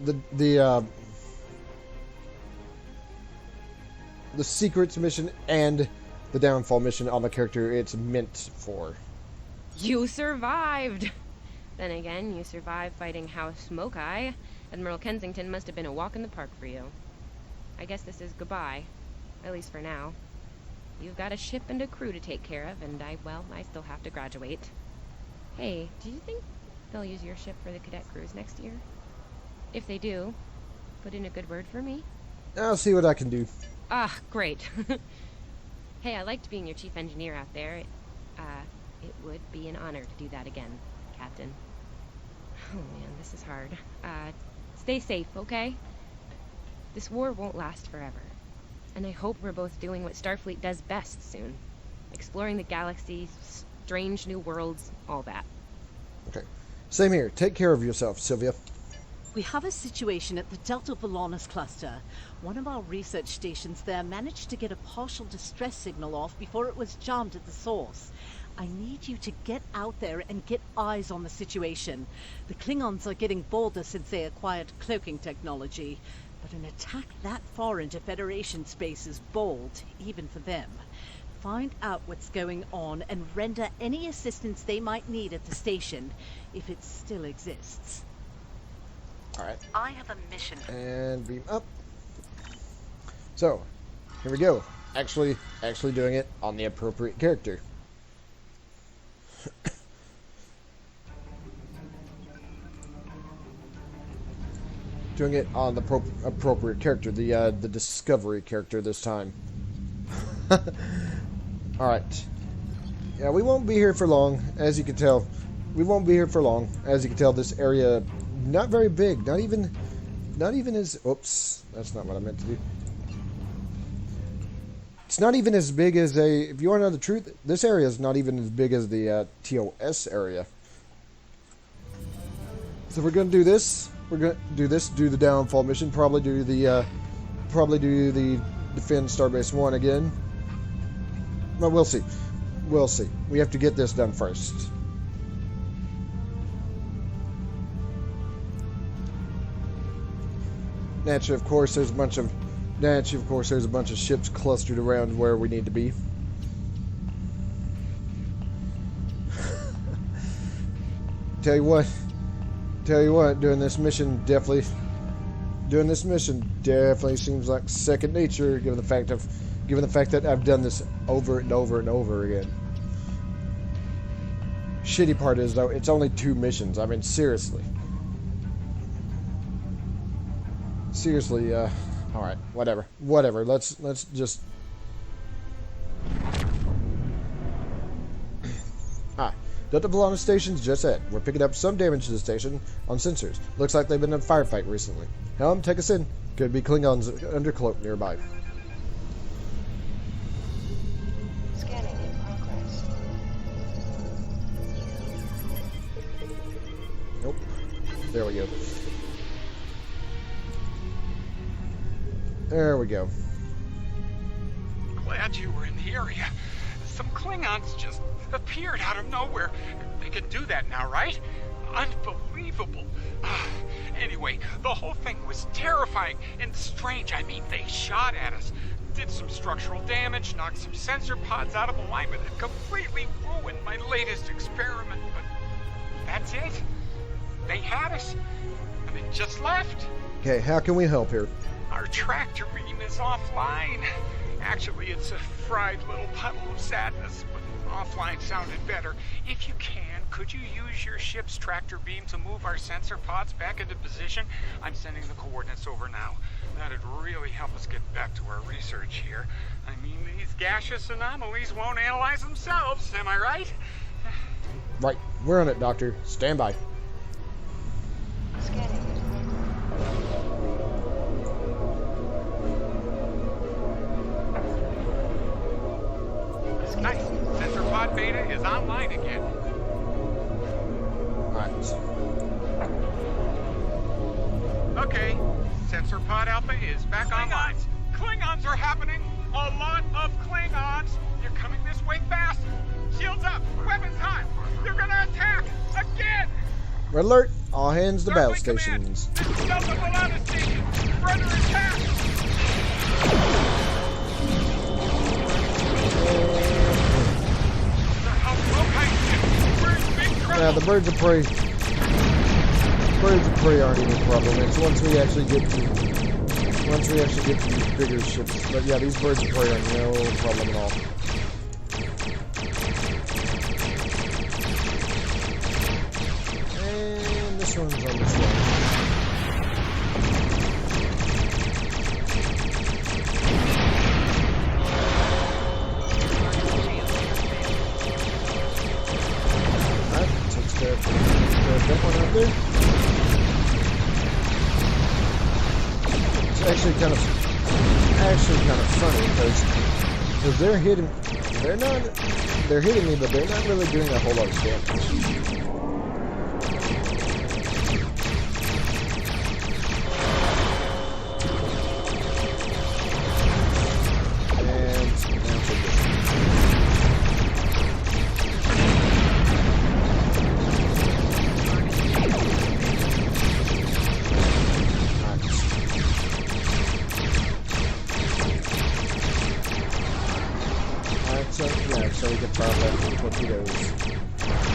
the secrets mission and the downfall mission on the character it's meant for. You survived! Then again, you survived fighting House Smoke-Eye. Admiral Kensington must have been a walk in the park for you. I guess this is goodbye. At least for now. You've got a ship and a crew to take care of, and I still have to graduate. Hey, do you think they'll use your ship for the cadet cruise next year? If they do, put in a good word for me. I'll see what I can do. Ah, great. Hey, I liked being your chief engineer out there. It would be an honor to do that again, Captain. Oh man, this is hard. Stay safe, okay? This war won't last forever. And I hope we're both doing what Starfleet does best soon. Exploring the galaxy, strange new worlds, all that. Okay. Same here. Take care of yourself, Sylvia. We have a situation at the Delta Volanus cluster. One of our research stations there managed to get a partial distress signal off before it was jammed at the source. I need you to get out there and get eyes on the situation. The Klingons are getting bolder since they acquired cloaking technology. But an attack that far into Federation space is bold, even for them. Find out what's going on and render any assistance they might need at the station, if it still exists. Alright. I have a mission. And beam up. So, here we go. Actually doing it on the appropriate character. Doing it on the appropriate character, the Discovery character this time. Alright. Yeah, we won't be here for long, as you can tell. We won't be here for long. As you can tell, this area, not very big. Not even as... Oops. That's not what I meant to do. It's not even as big as a... If you want to know the truth, this area is not even as big as the TOS area. So we're going to do this. We're going to do this, do the downfall mission, probably do the defend Starbase 1 again. Well, we'll see. We'll see. We have to get this done first. Naturally, of course, there's a bunch of ships clustered around where we need to be. Tell you what, doing this mission definitely seems like second nature, given the fact that I've done this over and over and over again. Shitty part is though, it's only 2 missions. I mean, seriously, all right, whatever. Let's just. Delta Volanus station's just set. We're picking up some damage to the station on sensors. Looks like they've been in a firefight recently. Helm, take us in. Could be Klingons under cloak nearby. Scanning in progress. Nope. There we go. There we go. Glad you were in the area. Some Klingons just appeared out of nowhere. They can do that now, right? Unbelievable. Anyway, the whole thing was terrifying and strange. I mean, they shot at us, did some structural damage, knocked some sensor pods out of alignment, and completely ruined my latest experiment. But that's it. They had us, and they just left. Okay, how can we help here? Our tractor beam is offline. Actually, it's a fried little puddle of sadness, but offline sounded better. If you can, could you use your ship's tractor beam to move our sensor pods back into position? I'm sending the coordinates over now. That'd really help us get back to our research here. I mean, these gaseous anomalies won't analyze themselves, am I right? Right, we're on it, Doctor. Stand by. Scanning in progress. Nice. Sensor pod beta is online again. Alright. Okay. Sensor pod alpha is back online. Klingons are happening. A lot of Klingons. You're coming this way fast. Shields up. Weapons hot. They're gonna attack again. Red alert! All hands to battle Starfleet Command, stations. this is Delta Volana Station. We're under attack. Yeah, the birds of prey. Birds of prey aren't even a problem. It's once we actually get to these bigger ships. But yeah, these birds of prey are no problem at all. And this one's on this one. That one up there. It's actually kind of funny because they're hitting me, but they're not really doing a whole lot of damage. And now for this. So we can fire back the torpedoes.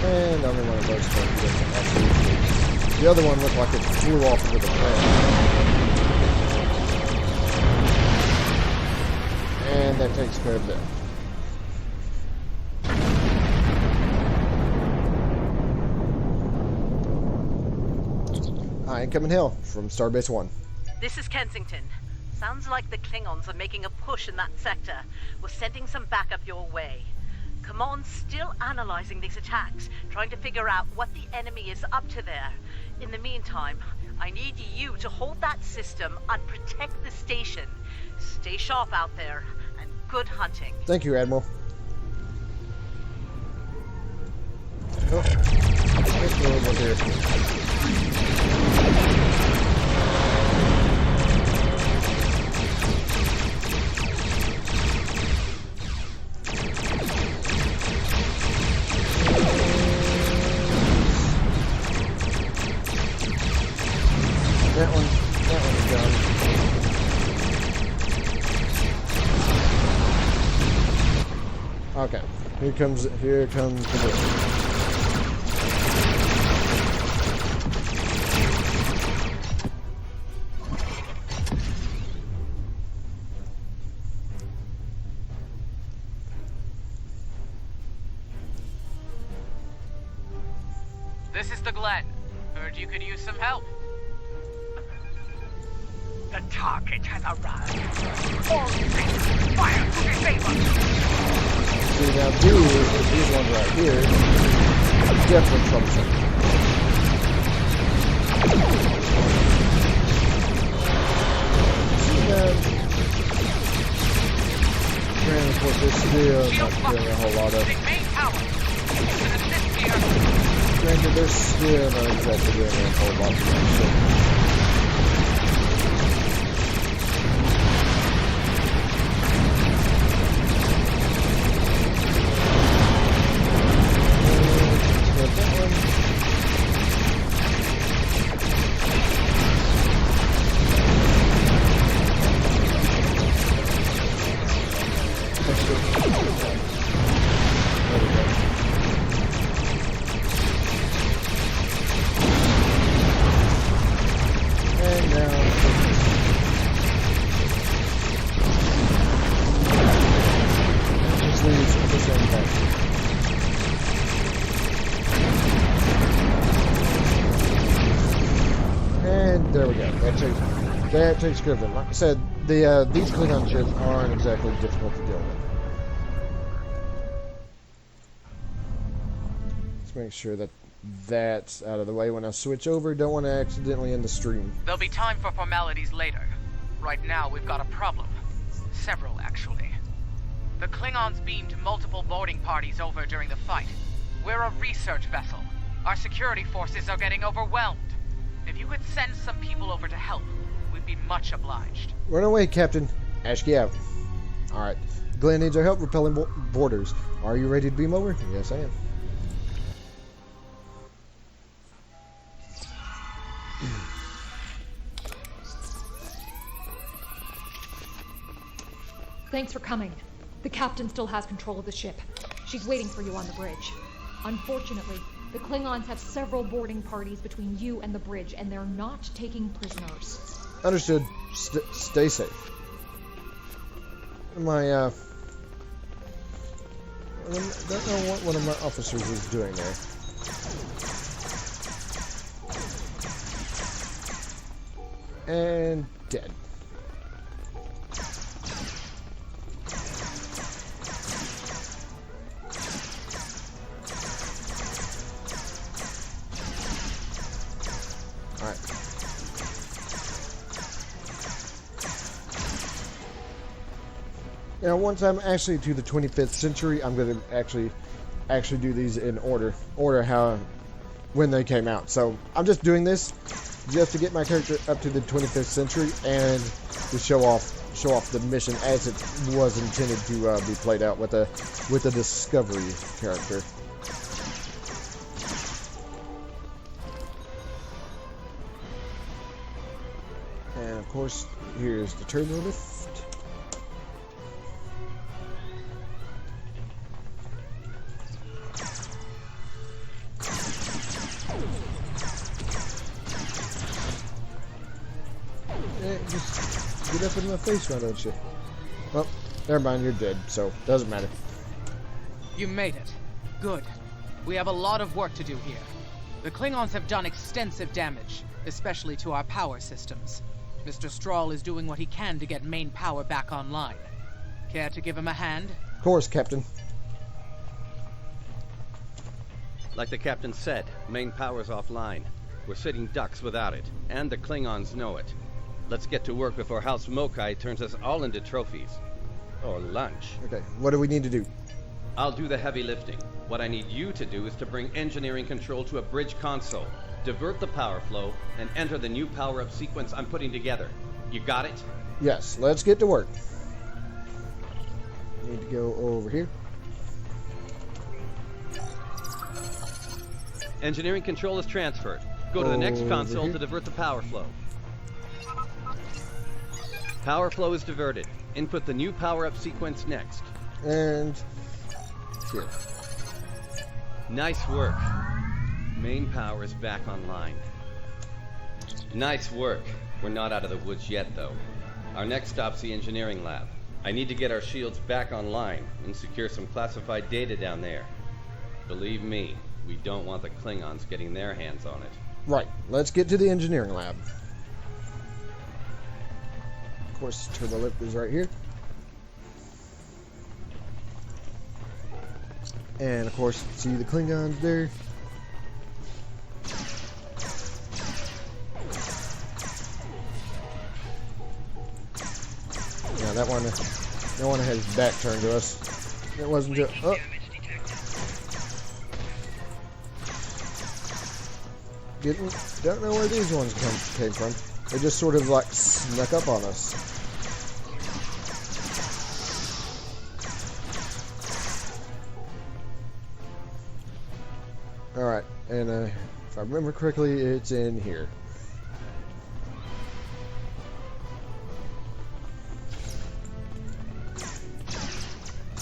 And only one of those torpedoes actually hit. The other one looked like it flew off into the ground. And that takes care of them. Incoming hail from Starbase 1. This is Kensington. Sounds like the Klingons are making a push in that sector. We're sending some backup your way. Command's still analyzing these attacks, trying to figure out what the enemy is up to there. In the meantime, I need you to hold that system and protect the station. Stay sharp out there, and good hunting. Thank you, Admiral. Oh, let's go over here. That one's done. Okay, here comes the book. This is the Glen. Heard you could use some help. The target has arrived. All units, fire to disable. See, now these ones right here, definitely troublesome. See that? Transport, they're still not doing a whole lot of. Granted, they're still not exactly doing a whole lot of shit. There we go. That takes care of them. Like I said, these Klingon ships aren't exactly difficult to deal with. Let's make sure that that's out of the way when I switch over. Don't want to accidentally end the stream. There'll be time for formalities later. Right now, we've got a problem. Several, actually. The Klingons beamed multiple boarding parties over during the fight. We're a research vessel. Our security forces are getting overwhelmed. If you could send some people over to help, we'd be much obliged. Run away, Captain. Ashky out. Alright. Glenn needs our help repelling boarders. Are you ready to beam over? Yes, I am. Thanks for coming. The captain still has control of the ship. She's waiting for you on the bridge. Unfortunately, the Klingons have several boarding parties between you and the bridge, and they're not taking prisoners. Understood. Stay safe. My, I don't know what one of my officers is doing there. And dead. Alright. Now, once I'm actually to the 25th century, I'm going to actually do these in order how when they came out. So I'm just doing this just to get my character up to the 25th century and to show off the mission as it was intended to be played out with a Discovery character. And of course, here's the turbo lift. Just get up in my face, why don't you? Well, never mind, you're dead, so doesn't matter. You made it. Good. We have a lot of work to do here. The Klingons have done extensive damage, especially to our power systems. Mr. Strahl is doing what he can to get main power back online. Care to give him a hand? Of course, Captain. Like the captain said, main power's offline. We're sitting ducks without it, and the Klingons know it. Let's get to work before House Mokai turns us all into trophies. Or lunch. Okay, what do we need to do? I'll do the heavy lifting. What I need you to do is to bring engineering control to a bridge console, divert the power flow, and enter the new power-up sequence I'm putting together. You got it? Yes, let's get to work. Need to go over here. Engineering control is transferred. Go to the next Over console here. to divert the power flow. Power flow is diverted. Input the new power-up sequence next. And here. Nice work. Main power is back online. Nice work. We're not out of the woods yet, though. Our next stop's the engineering lab. I need to get our shields back online and secure some classified data down there. Believe me, we don't want the Klingons getting their hands on it. Right, let's get to the engineering lab. Of course, turbo lift is right here. And of course, see the Klingons there. Yeah, that one had his back turned to us. It wasn't just. Oh. Don't know where these ones came from. They just sort of like snuck up on us. Alright, and if I remember correctly, it's in here.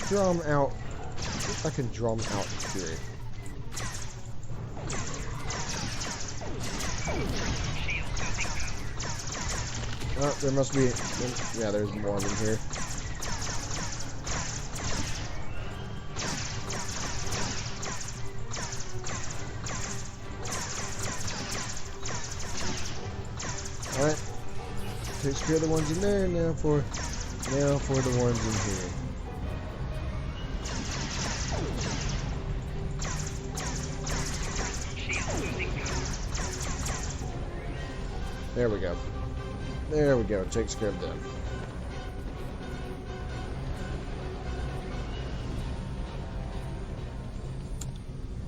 Draw them out. If I can draw them out here. Oh, there must be. Yeah, there's more of them here. Alright. Takes care of the ones in there. Now for the ones in here. There we go. There we go. Takes care of them.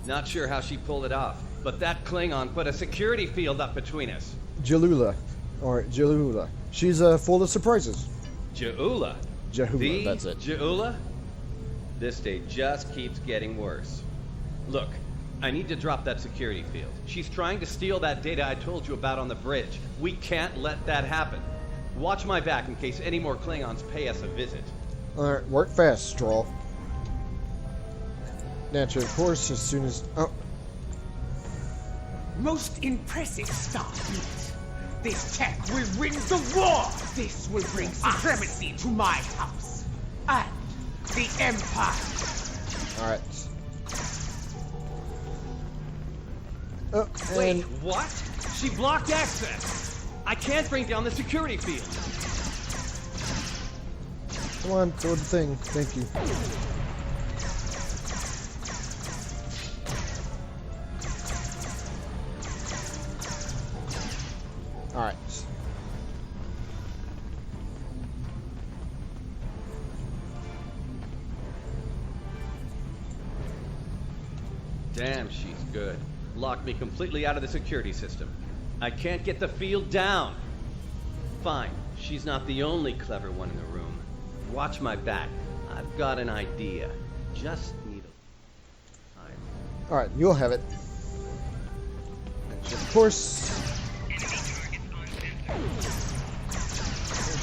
Not sure how she pulled it off, but that Klingon put a security field up between us. Jalula. Or Jalula. She's full of surprises. Ja'ula. Jahula, that's it. Ja'ula? This day just keeps getting worse. Look, I need to drop that security field. She's trying to steal that data I told you about on the bridge. We can't let that happen. Watch my back in case any more Klingons pay us a visit. Alright, work fast, Straw. Naturally, of course, as soon as... Oh, Most impressive, Starfleet. This tech will win the war! This will bring supremacy to my house. And the Empire. alright. Oh, Wait, and... what? She blocked access. I can't bring down the security field. Come on, throw the thing. Thank you. Alright. Damn, she's good. Locked me completely out of the security system. I can't get the field down. Fine, she's not the only clever one in the room. Watch my back. I've got an idea. Just need a time. Alright, you'll have it. And of course...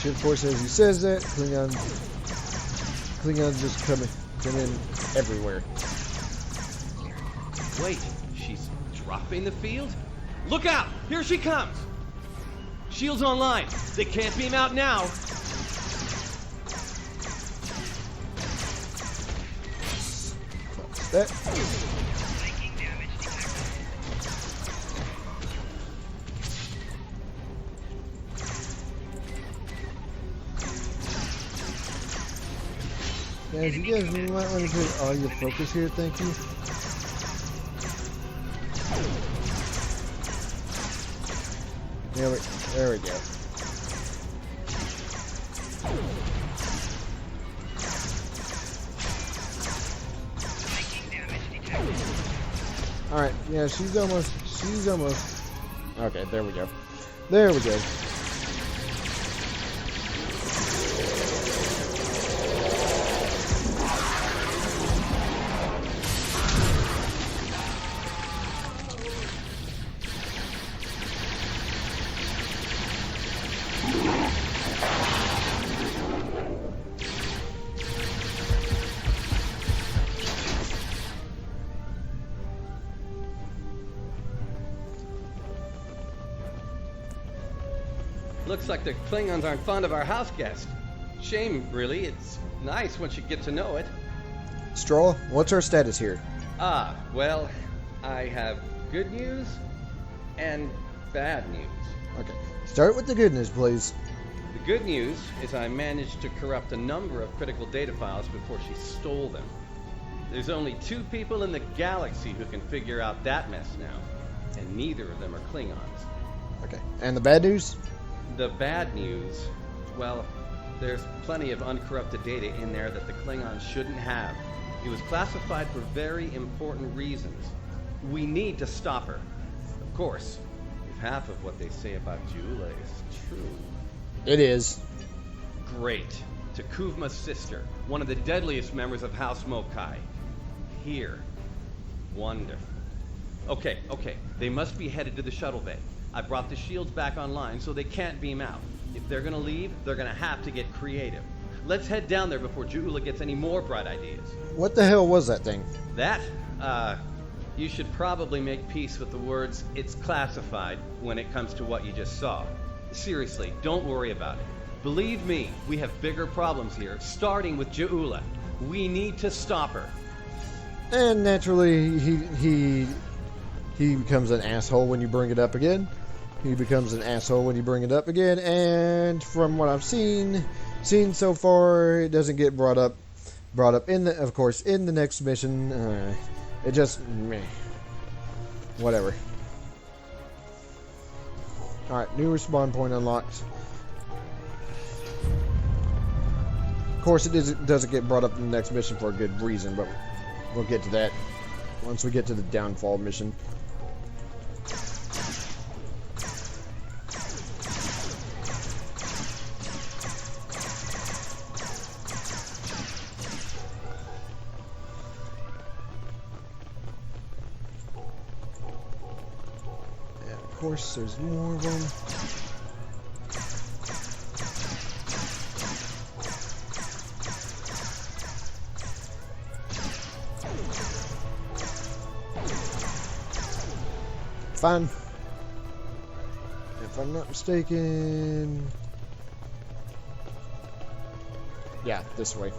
Of course, as he says that, Klingons just come in everywhere. Wait, she's dropping the field? Look out! Here she comes! Shields online. They can't beam out now. That. Guys, you guys might want to put all your focus here, thank you. There we go. Alright, yeah, she's almost, okay, there we go. There we go. Looks like the Klingons aren't fond of our house guest. Shame, really. It's nice once you get to know it. Straw, what's our status here? Ah, well, I have good news and bad news. Okay, start with the good news, please. The good news is I managed to corrupt a number of critical data files before she stole them. There's only 2 people in the galaxy who can figure out that mess now, and neither of them are Klingons. Okay, and the bad news? The bad news, well, there's plenty of uncorrupted data in there that the Klingons shouldn't have. It was classified for very important reasons. We need to stop her. Of course, if half of what they say about Jula is true. It is. Great. Takuvma's sister, one of the deadliest members of House Mokai. Here. Wonderful. Okay. They must be headed to the shuttle bay. I brought the shields back online so they can't beam out. If they're gonna leave, they're gonna have to get creative. Let's head down there before Jula gets any more bright ideas. What the hell was that thing? That, you should probably make peace with the words, "it's classified," when it comes to what you just saw. Seriously, don't worry about it. Believe me, we have bigger problems here, starting with Jula. We need to stop her. And naturally, he becomes an asshole when you bring it up again. And from what I've seen so far, it doesn't get brought up in the next mission. It just meh. Whatever. Alright, new respawn point unlocked. Of course, it doesn't get brought up in the next mission for a good reason, but we'll get to that once we get to the downfall mission. Of course, there's more of them. fine. If I'm not mistaken... Yeah, this way.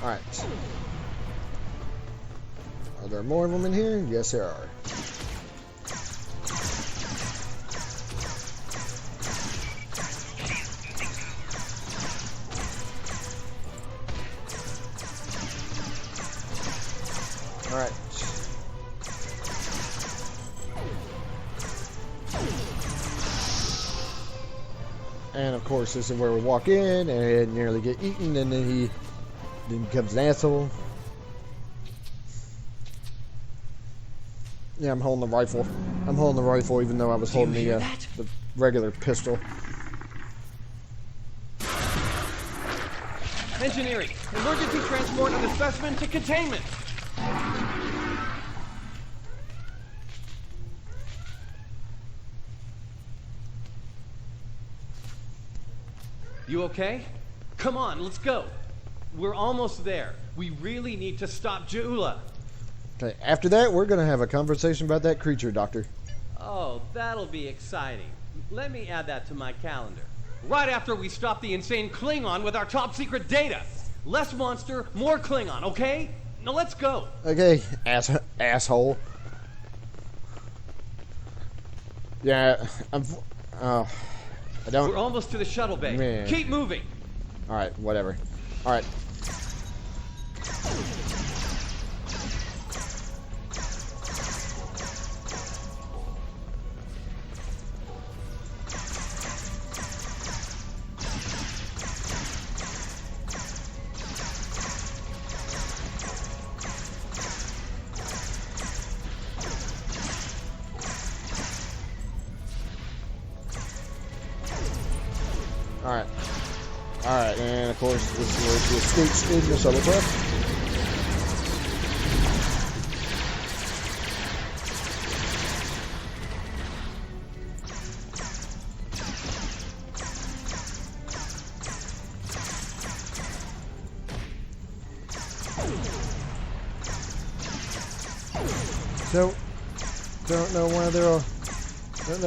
Alright. Are there more of them in here? Yes, there are. Alright. And of course, this is where we walk in and nearly get eaten, and then he becomes an asshole. Yeah, I'm holding the rifle. I'm holding the rifle even though I was holding the regular pistol. Engineering, emergency transport of the specimen to containment. You okay? Come on, let's go. We're almost there. We really need to stop Jula. Okay, after that, we're going to have a conversation about that creature, Doctor. Oh, that'll be exciting. Let me add that to my calendar. Right after we stop the insane Klingon with our top secret data. Less monster, more Klingon, okay? Now let's go. Okay, asshole. Yeah, I don't... We're almost to the shuttle bay. Man. Keep moving. Alright, whatever. Alright. Alright. Alright, and of course, this is where she escapes in the shuttlecraft. So, don't know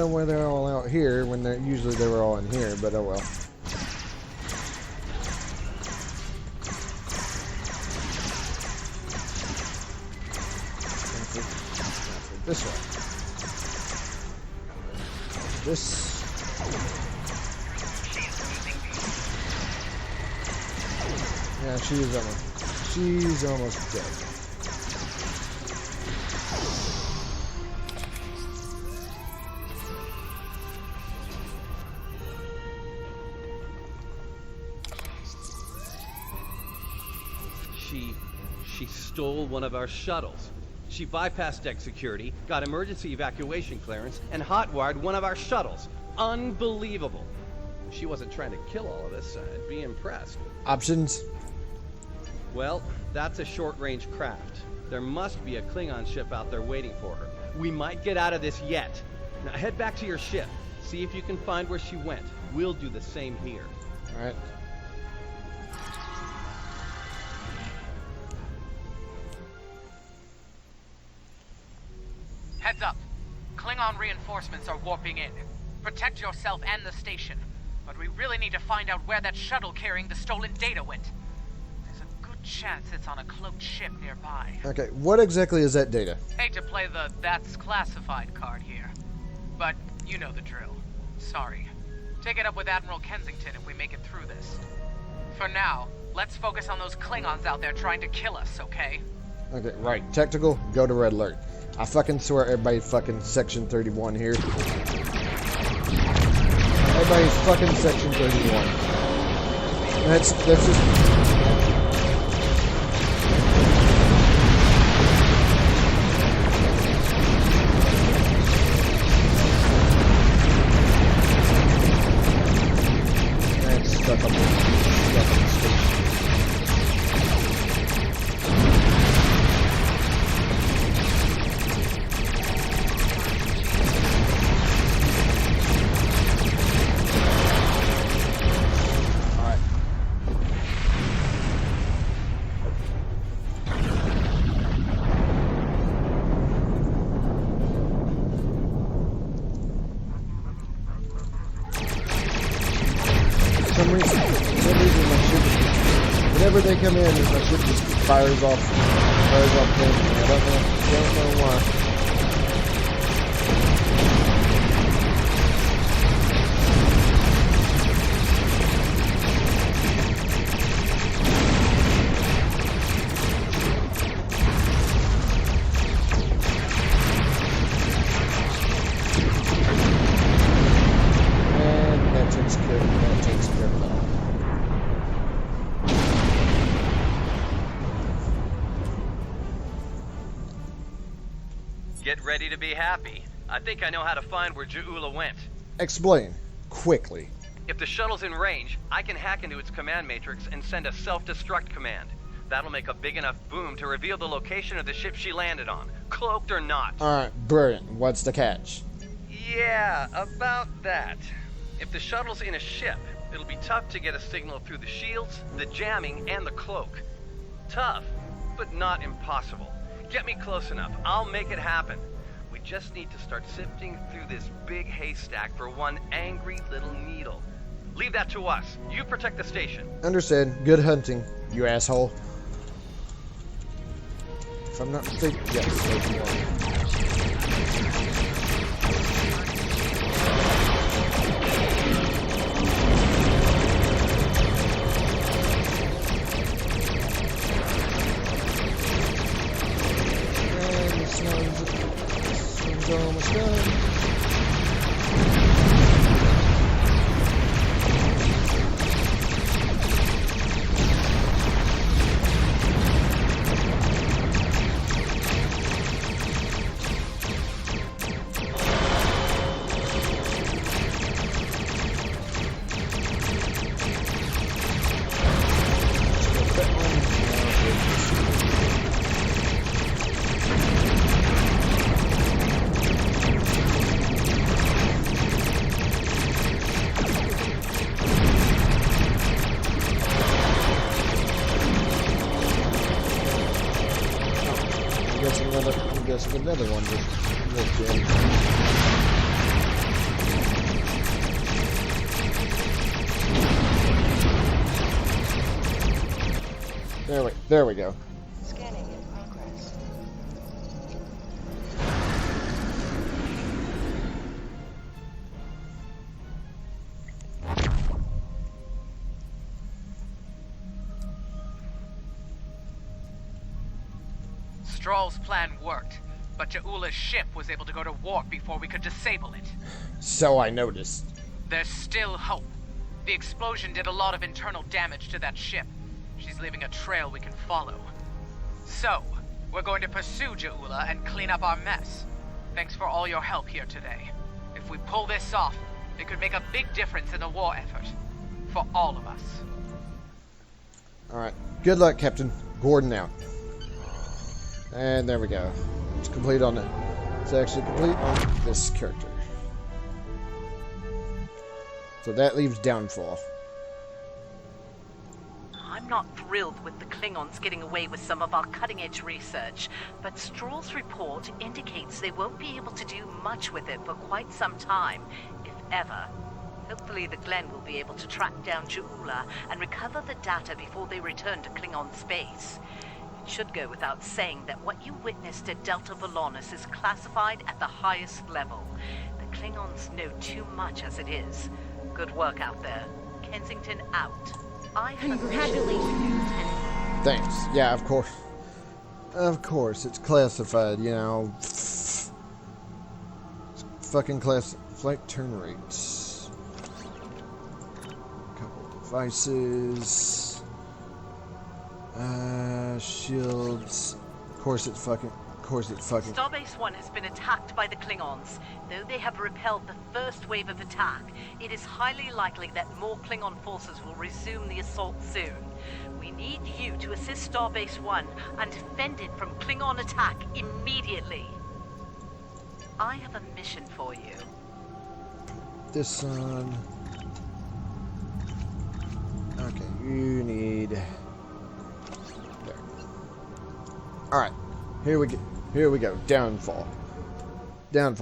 why they're all out here when they're usually they were all in here, but oh well. This way. This. Yeah, she's almost dead. She stole one of our shuttles. She bypassed deck security, got emergency evacuation clearance, and hotwired one of our shuttles. Unbelievable. If she wasn't trying to kill all of us, I'd be impressed. Options? Well, that's a short-range craft. There must be a Klingon ship out there waiting for her. We might get out of this yet. Now head back to your ship. See if you can find where she went. We'll do the same here. All right. Heads up. Klingon reinforcements are warping in. Protect yourself and the station. But we really need to find out where that shuttle carrying the stolen data went. There's a good chance it's on a cloaked ship nearby. Okay, what exactly is that data? Hate to play the "that's classified" card here. But you know the drill. Sorry. Take it up with Admiral Kensington if we make it through this. For now, let's focus on those Klingons out there trying to kill us, okay? Okay, right. Tactical, go to red alert. I fucking swear everybody fucking section 31 here. Everybody's fucking section 31. That's just... Stuck on the station. some reason my ship, whenever they come in, my ship just fires off things. I don't know why. That takes care of that. Get ready to be happy. I think I know how to find where Ja'ula went. Explain. Quickly. If the shuttle's in range, I can hack into its command matrix and send a self-destruct command. That'll make a big enough boom to reveal the location of the ship she landed on, cloaked or not. Alright, brilliant. What's the catch? Yeah, about that. If the shuttle's in a ship, it'll be tough to get a signal through the shields, the jamming, and the cloak. Tough, but not impossible. Get me close enough, I'll make it happen. We just need to start sifting through this big haystack for one angry little needle. Leave that to us. You protect the station. Understood. Good hunting, you asshole. If I'm not mistaken, yes, there's one. This one's almost done. I'm guessing another one just walked in. There we go. Scanning in progress. Stroll's plan worked, but Ja'ula's ship was able to go to warp before we could disable it. So I noticed. There's still hope. The explosion did a lot of internal damage to that ship. She's leaving a trail we can follow. So, we're going to pursue Ja'ula and clean up our mess. Thanks for all your help here today. If we pull this off, it could make a big difference in the war effort. For all of us. Alright. Good luck, Captain. Gordon out. And there we go. It's complete on it. It's actually complete on this character. So that leaves Downfall. I'm not thrilled with the Klingons getting away with some of our cutting-edge research, but Stroll's report indicates they won't be able to do much with it for quite some time, if ever. Hopefully the Glen will be able to track down Ja'ula and recover the data before they return to Klingon space. It should go without saying that what you witnessed at Delta Volanus is classified at the highest level. The Klingons know too much as it is. Good work out there. Kensington out. Congratulations, Lieutenant. Thanks. Yeah, of course. Of course, it's classified, you know. It's fucking flight turn rates. Couple devices. Shields. Of course it fucking. Starbase 1 has been attacked by the Klingons. Though they have repelled the first wave of attack, it is highly likely that more Klingon forces will resume the assault soon. We need you to assist Starbase 1 and defend it from Klingon attack immediately. I have a mission for you. This one. Okay, you need. There. Alright, here we go. Downfall,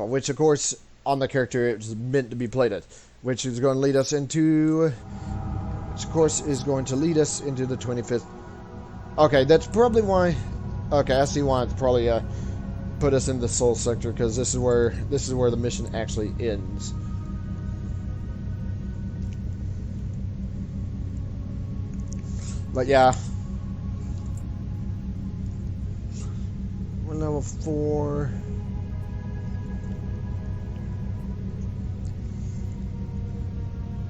which of course on the character it was meant to be played at, which is going to lead us into which of course is going to lead us into the 25th. Okay, that's probably why. Okay, I see why it's probably put us in the Sol sector, because this is where the mission actually ends. But yeah, we're level 4.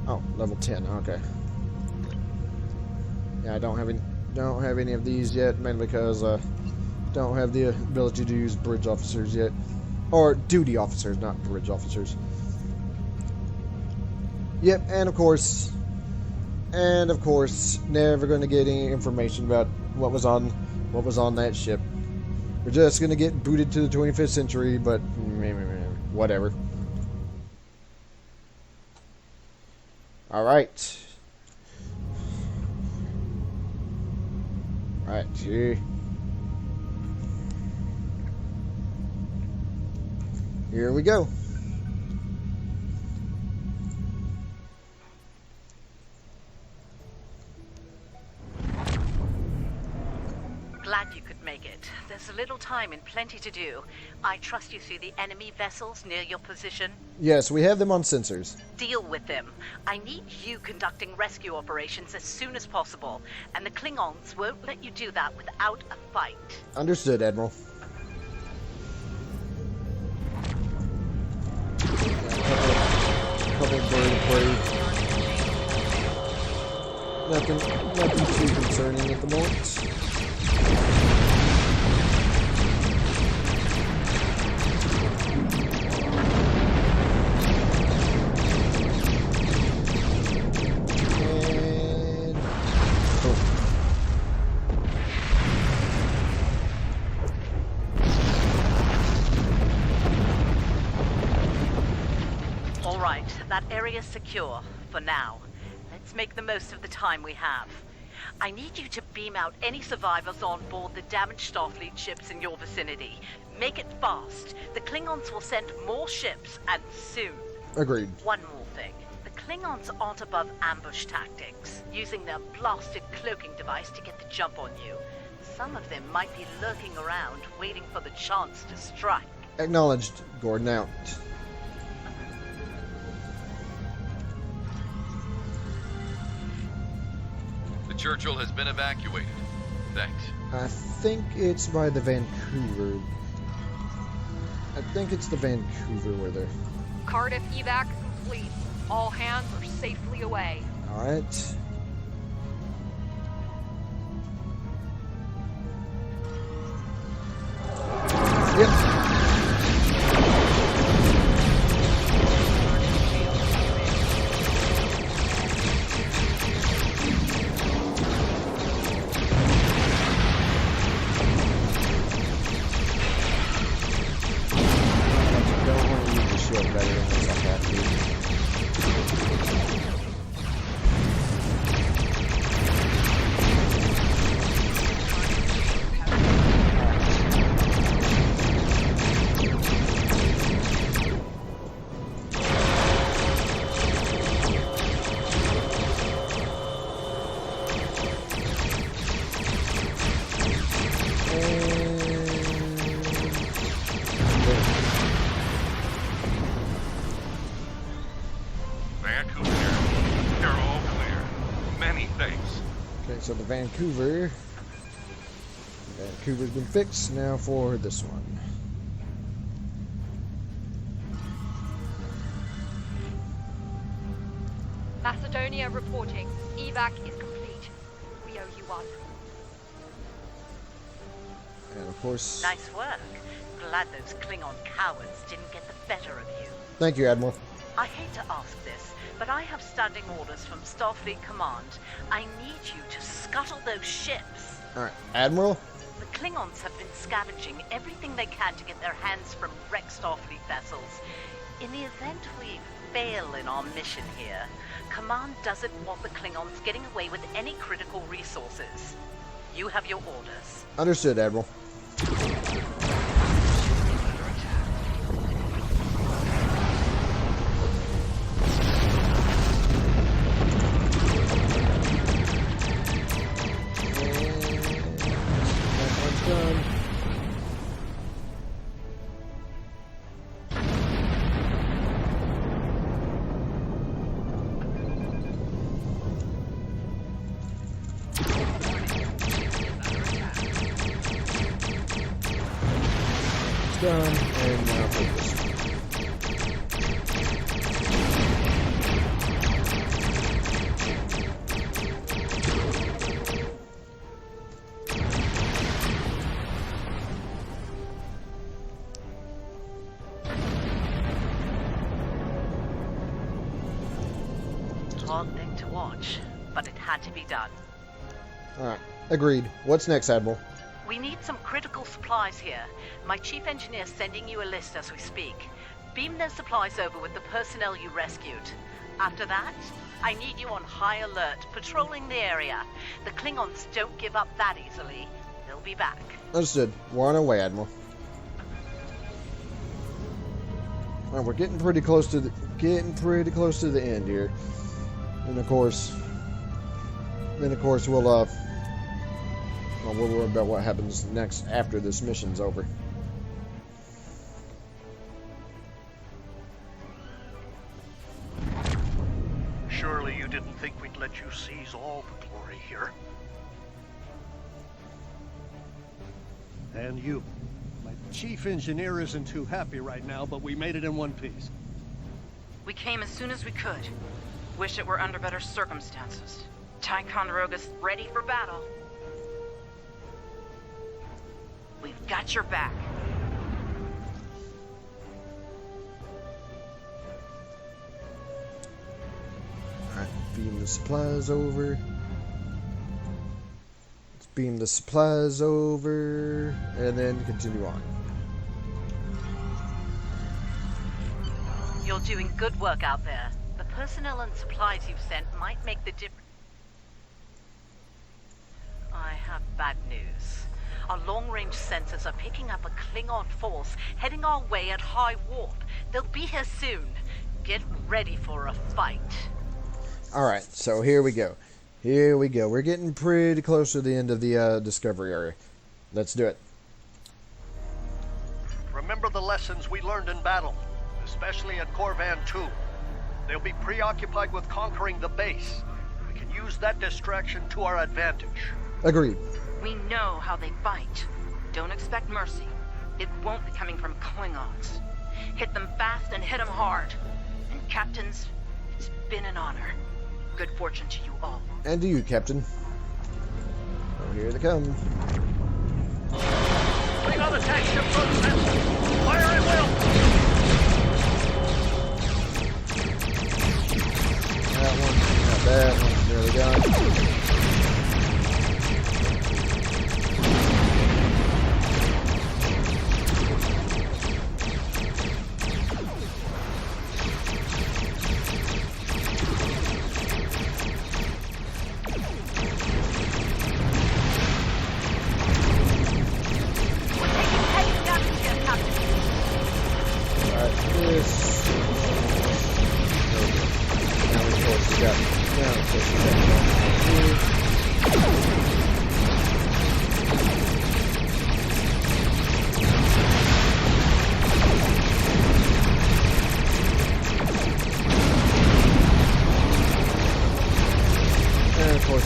Oh, level 10. Okay. Yeah, I don't have any of these yet, mainly because don't have the ability to use bridge officers yet, or duty officers, not bridge officers. Yep, and of course, never going to get any information about what was on that ship. We're just going to get booted to the 25th century, but whatever. All right. All right, here we go. Glad you could make it. There's a little time and plenty to do. I trust you see the enemy vessels near your position. Yes, we have them on sensors. Deal with them. I need you conducting rescue operations as soon as possible, and the Klingons won't let you do that without a fight. Understood, Admiral. Couple bird of prey. Nothing too concerning at the moment. That area's secure, for now. Let's make the most of the time we have. I need you to beam out any survivors on board the damaged Starfleet ships in your vicinity. Make it fast. The Klingons will send more ships, and soon. Agreed. One more thing. The Klingons aren't above ambush tactics, using their blasted cloaking device to get the jump on you. Some of them might be lurking around, waiting for the chance to strike. Acknowledged. Gordon out. Churchill has been evacuated. Thanks. I think it's by the Vancouver. I think it's the Vancouver where they're... Cardiff evac complete. All hands are safely away. Alright. Yep. So the Vancouver's been fixed. Now for this one. Macedonia reporting. Evac is complete. We owe you one. And of course... Nice work. Glad those Klingon cowards didn't get the better of you. Thank you, Admiral. I hate to ask this, but I have standing orders from Starfleet Command. I need you to scuttle those ships. Alright, Admiral? The Klingons have been scavenging everything they can to get their hands from wrecked Starfleet vessels. In the event we fail in our mission here, Command doesn't want the Klingons getting away with any critical resources. You have your orders. Understood, Admiral. done, and now focus. Hard thing to watch, but it had to be done. Alright, agreed. What's next, Admiral? We need some critical supplies here. My chief engineer's sending you a list as we speak. Beam those supplies over with the personnel you rescued. After that, I need you on high alert, patrolling the area. The Klingons don't give up that easily. They'll be back. Understood. We're on our way, Admiral. Alright, we're getting pretty close to the end here. And of course, we'll worry about what happens next after this mission's over. Surely you didn't think we'd let you seize all the glory here. And you. My chief engineer isn't too happy right now, but we made it in one piece. We came as soon as we could. Wish it were under better circumstances. Ticonderoga's ready for battle. We've got your back. Alright, beam the supplies over. Let's beam the supplies over, and then continue on. You're doing good work out there. The personnel and supplies you've sent might make the difference. I have bad news. Our long-range sensors are picking up a Klingon force heading our way at high warp. They'll be here soon. Get ready for a fight. Alright, so here we go. Here we go. We're getting pretty close to the end of the discovery area. Let's do it. Remember the lessons we learned in battle, especially at Corvan 2. They'll be preoccupied with conquering the base. We can use that distraction to our advantage. Agreed. We know how they fight. Don't expect mercy. It won't be coming from Klingons. Hit them fast and hit them hard. And captains, it's been an honor. Good fortune to you all. And to you, Captain. Oh, here they come. Klingon attack ship from the vessel. Fire at will. That one, not that one, nearly done.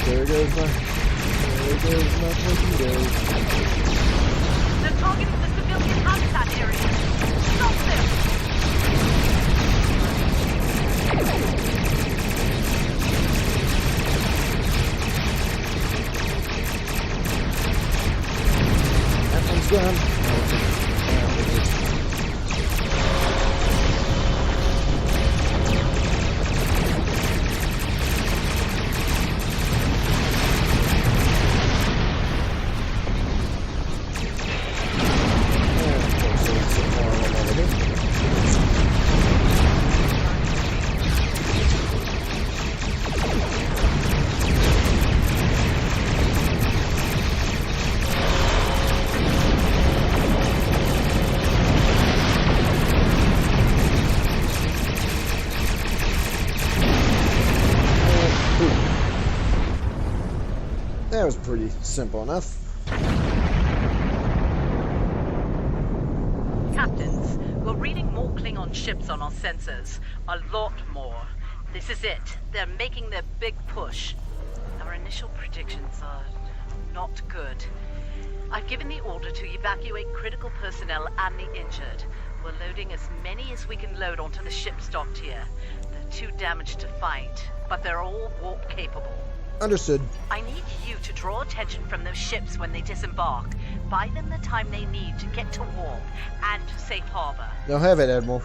There goes my torpedo. They're targeting the civilian habitat area. Stop them! That one's gone. That was pretty simple enough. Captains, we're reading more Klingon ships on our sensors. A lot more. This is it. They're making their big push. Our initial predictions are not good. I've given the order to evacuate critical personnel and the injured. We're loading as many as we can load onto the ships docked here. They're too damaged to fight, but they're all warp capable. Understood. I need you to draw attention from those ships when they disembark. Buy them the time they need to get to warp and to safe harbor. Now have it, Admiral.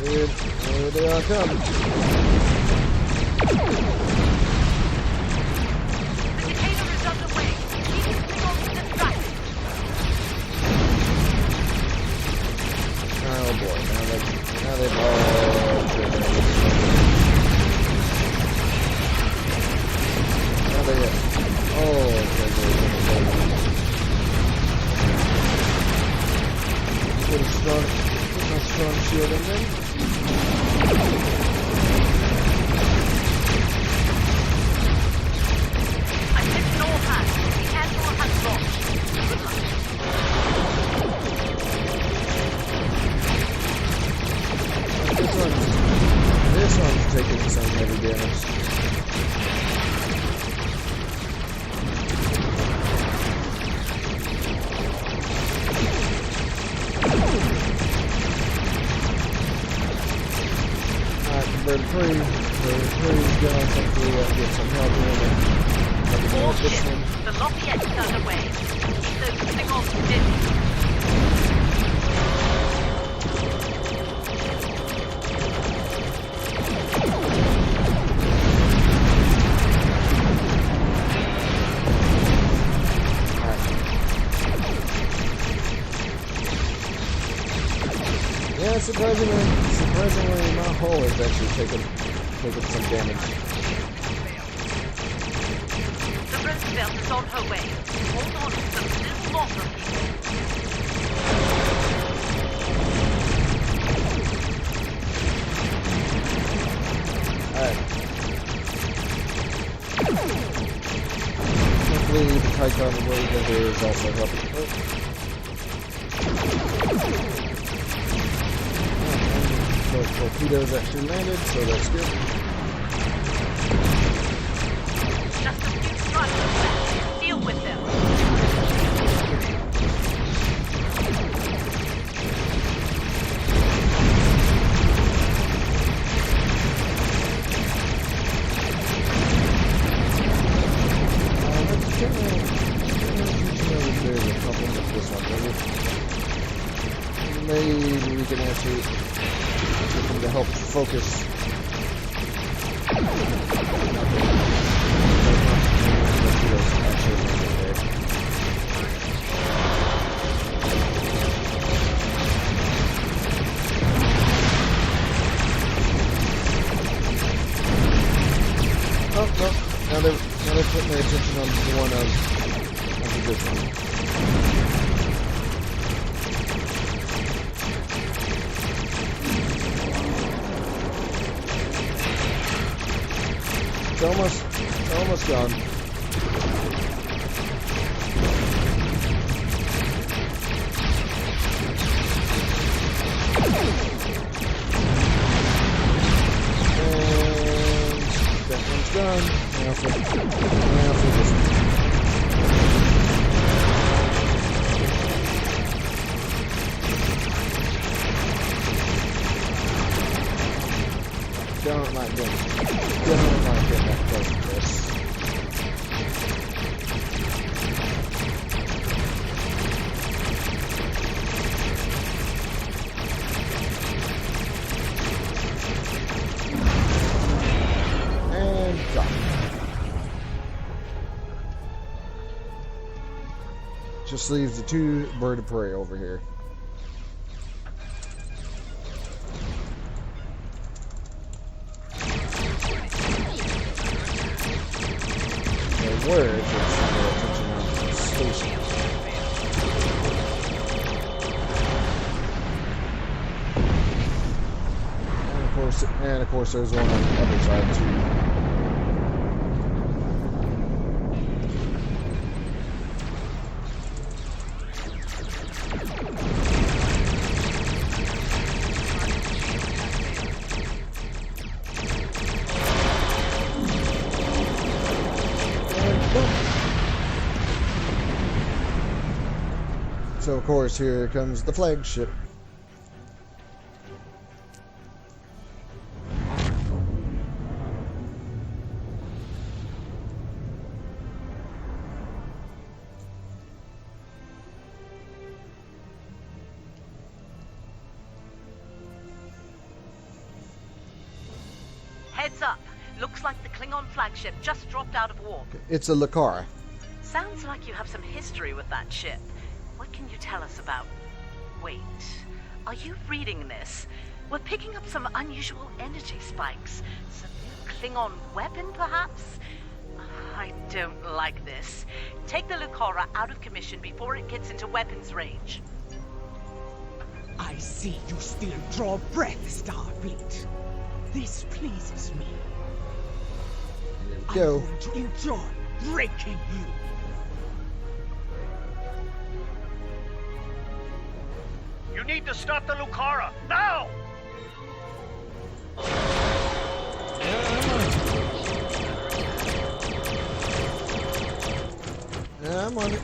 Here they are coming. The decatur is underway. Keep the signals distracted. Oh boy, now they've all driven. Now they get. Oh, okay. Put a strong shield in them. Attention all hands. The Admiral has launched. Good luck. This one's taking some heavy damage. Bird free down, hopefully get some help in. All ships, the Lafayette is underway. Keep those signals busy. Yeah, surprisingly, my hull is actually taking some damage. The Roosevelt is on her way. Hold on to them a little longer, people. Alright. Hopefully the Titan wave over is also helping. Those torpedoes actually landed, so that's good. Just a few strikes left. Deal with them. There's a couple with this one, maybe we can actually to help focus. Oh no! Now they're putting their attention on the one on this one. It's almost gone. And that one's done. Now for this one. Don't like getting that close to this. And drop. Just leaves the two bird of prey over here. Word is attention on the station. And of course of course there's one on the other side too. So of course here comes the flagship. Heads up. Looks like the Klingon flagship just dropped out of warp. It's a Lucara. Sounds like you have some history with that ship. What can you tell us about... Wait, are you reading this? We're picking up some unusual energy spikes. Some new Klingon weapon, perhaps? I don't like this. Take the Lucara out of commission before it gets into weapons range. I see you still draw breath, Starfleet. This pleases me. I'm Go. going to enjoy breaking you. You need to stop the Lucara, now! Yeah, I'm on it.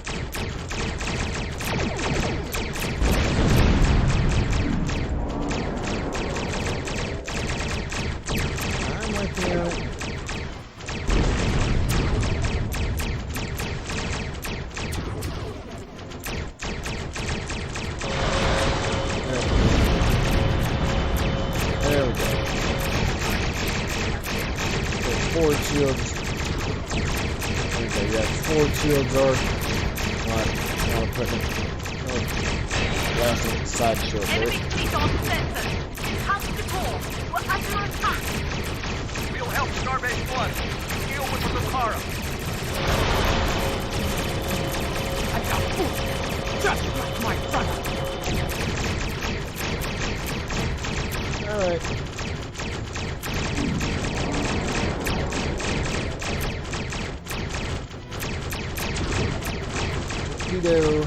I'm working on it. There we go. Forward shields. Okay, yeah, forward shields are not equipment. Blasting side shield there. Enemy fleet on sensor. House to core. We're under attack. We'll help Starbase 1 deal with the Lucara. I got food, just like my brother. Alright. Torpedo.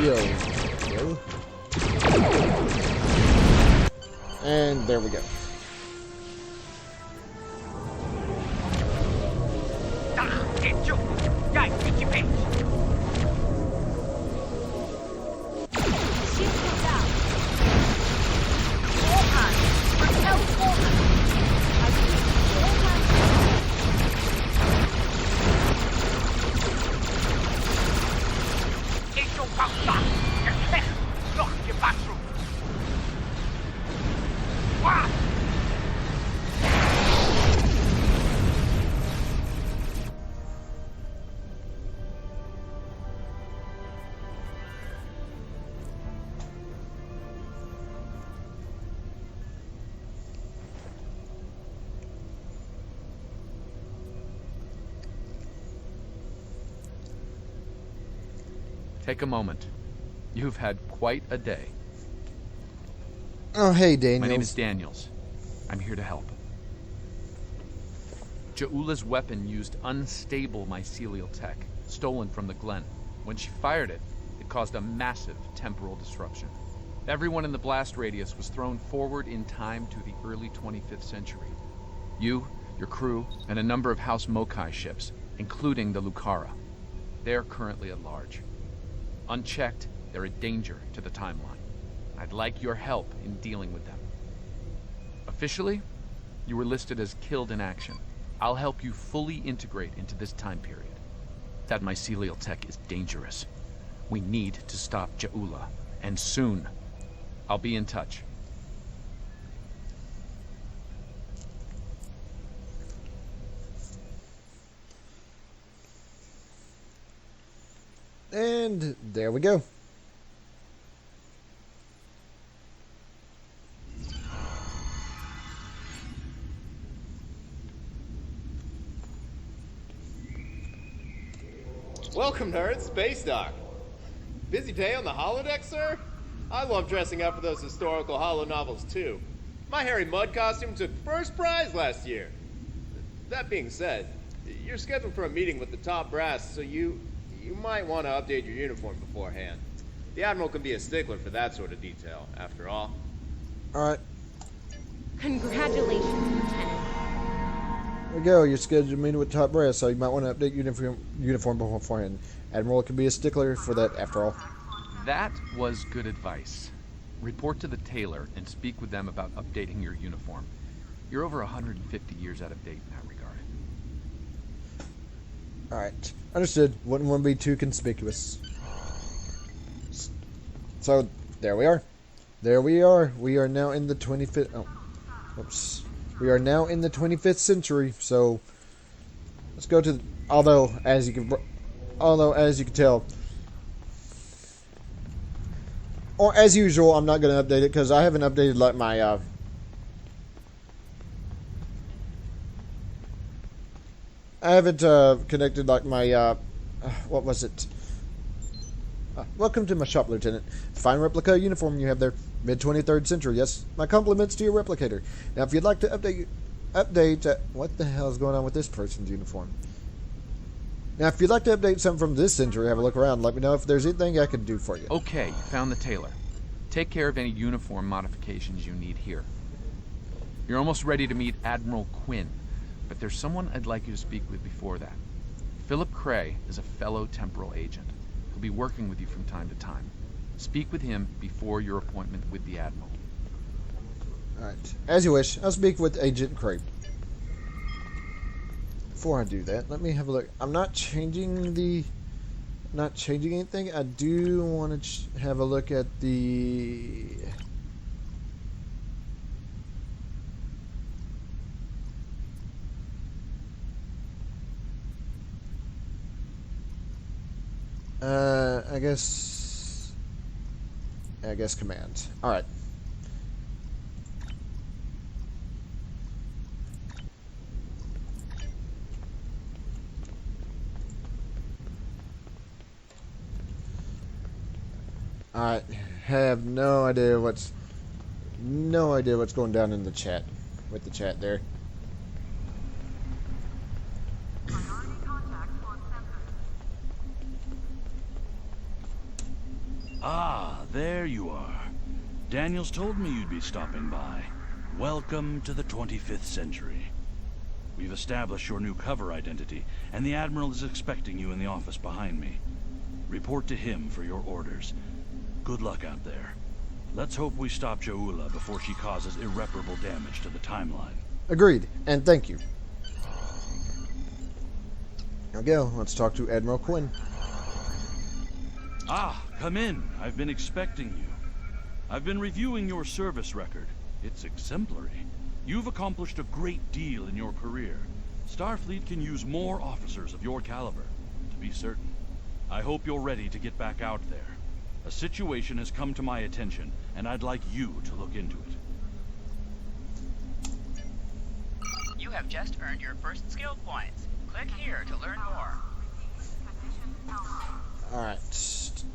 Yo. And there we go. Get you! Guys, get your page! Shields down. All hands. Repel forward. I repeat, all hands. Get your pasta! Your head! Lock your bathroom! What? Take a moment. You've had quite a day. Oh, hey, Daniels. My name is Daniels. I'm here to help. Ja'ula's weapon used unstable mycelial tech, stolen from the Glen. When she fired it, it caused a massive temporal disruption. Everyone in the blast radius was thrown forward in time to the early 25th century. You, your crew, and a number of House Mokai ships, including the Lucara. They're currently at large. Unchecked, they're a danger to the timeline. I'd like your help in dealing with them. Officially, you were listed as killed in action. I'll help you fully integrate into this time period. That mycelial tech is dangerous. We need to stop Ja'ula, and soon. I'll be in touch. And there we go. Welcome to Earth Space Dock. Busy day on the holodeck, sir? I love dressing up for those historical holo novels, too. My Harry Mudd costume took first prize last year. That being said, you're scheduled for a meeting with the top brass, so you might want to update your uniform beforehand. The Admiral can be a stickler for that sort of detail, after all. Alright. Congratulations, Lieutenant. There we go. You're scheduled to meet with top brass, so you might want to update uniform beforehand. Admiral can be a stickler for that, after all. That was good advice. Report to the tailor and speak with them about updating your uniform. You're over 150 years out of date in that regard. Alright. Understood. Wouldn't want to be too conspicuous. So, there we are. There we are. We are now in the 25th... Oh. Oops. We are now in the 25th century, so... Let's go to... Although, as you can tell... Or, as usual, I'm not going to update it, because I haven't updated, like, my, I haven't, connected, like, my, what was it? Welcome to my shop, Lieutenant. Fine replica uniform you have there. Mid-23rd century, yes. My compliments to your replicator. Now, if you'd like to update, what the hell is going on with this person's uniform? Now, if you'd like to update something from this century, have a look around. Let me know if there's anything I could do for you. Okay, found the tailor. Take care of any uniform modifications you need here. You're almost ready to meet Admiral Quinn, but there's someone I'd like you to speak with before that. Philip Cray is a fellow temporal agent. He'll be working with you from time to time. Speak with him before your appointment with the Admiral. Alright. As you wish. I'll speak with Agent Cray. Before I do that, let me have a look. I'm not changing anything. I do want to have a look at the... I guess command. Alright. I have no idea what's going down in the chat with the chat there. Ah, there you are. Daniels told me you'd be stopping by. Welcome to the 25th century. We've established your new cover identity, and the Admiral is expecting you in the office behind me. Report to him for your orders. Good luck out there. Let's hope we stop Joula before she causes irreparable damage to the timeline. Agreed, and thank you. There we go. Let's talk to Admiral Quinn. Ah, come in. I've been expecting you. I've been reviewing your service record. It's exemplary. You've accomplished a great deal in your career. Starfleet can use more officers of your caliber, to be certain. I hope you're ready to get back out there. A situation has come to my attention, and I'd like you to look into it. You have just earned your first skill points. Click here to learn more. Alright.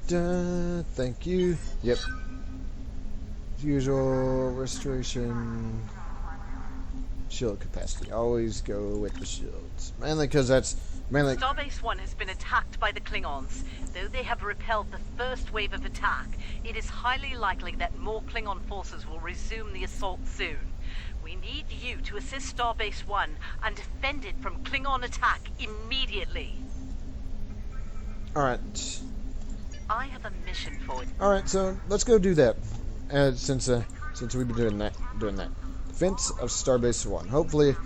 Thank you. Yep. As usual, restoration. Shield capacity. Always go with the shields. Mainly because that's... Mainly... Starbase 1 has been attacked by the Klingons. Though they have repelled the first wave of attack, it is highly likely that more Klingon forces will resume the assault soon. We need you to assist Starbase 1 and defend it from Klingon attack immediately. Alright. I have a mission for you. Alright, so let's go do that. Since we've been doing that. Defense of Starbase 1. Hopefully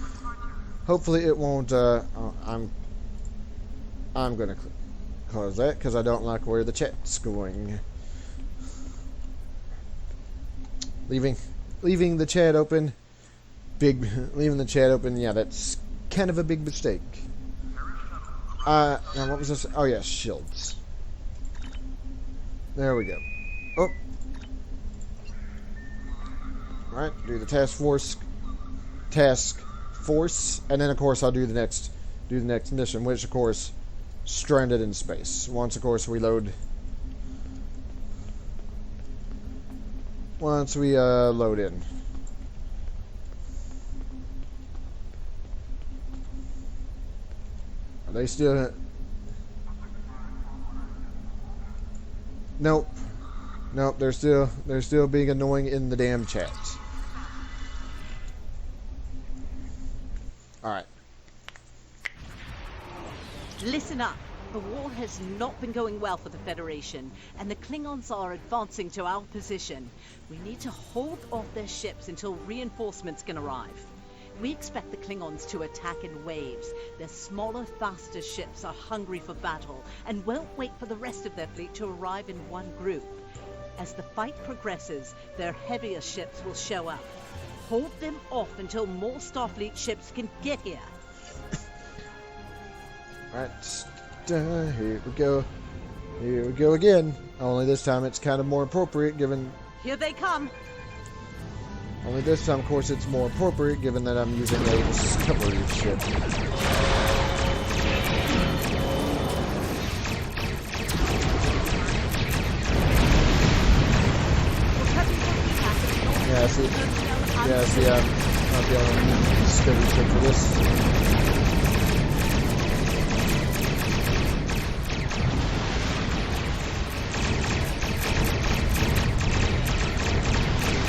it won't, I'm gonna close that because I don't like where the chat's going. Leaving the chat open. Leaving the chat open, yeah, that's kind of a big mistake. Now what was this? Oh yeah, shields. There we go. Oh. Alright, do the task force, and then of course I'll do the next mission, which of course stranded in space. Once, of course, we load. Once we load in. Are they still? Nope. Nope. They're still being annoying in the damn chats. All right. Listen up. The war has not been going well for the Federation, and the Klingons are advancing to our position. We need to hold off their ships until reinforcements can arrive. We expect the Klingons to attack in waves. Their smaller, faster ships are hungry for battle, and won't wait for the rest of their fleet to arrive in one group. As the fight progresses, their heavier ships will show up. Hold them off until more Starfleet ships can get here. Alright, here we go. Here we go again. Only this time it's kind of more appropriate given... Here they come. Only this time, of course, it's more appropriate given that I'm using a discovery ship. Yeah, I'm not the only discovery ship for this.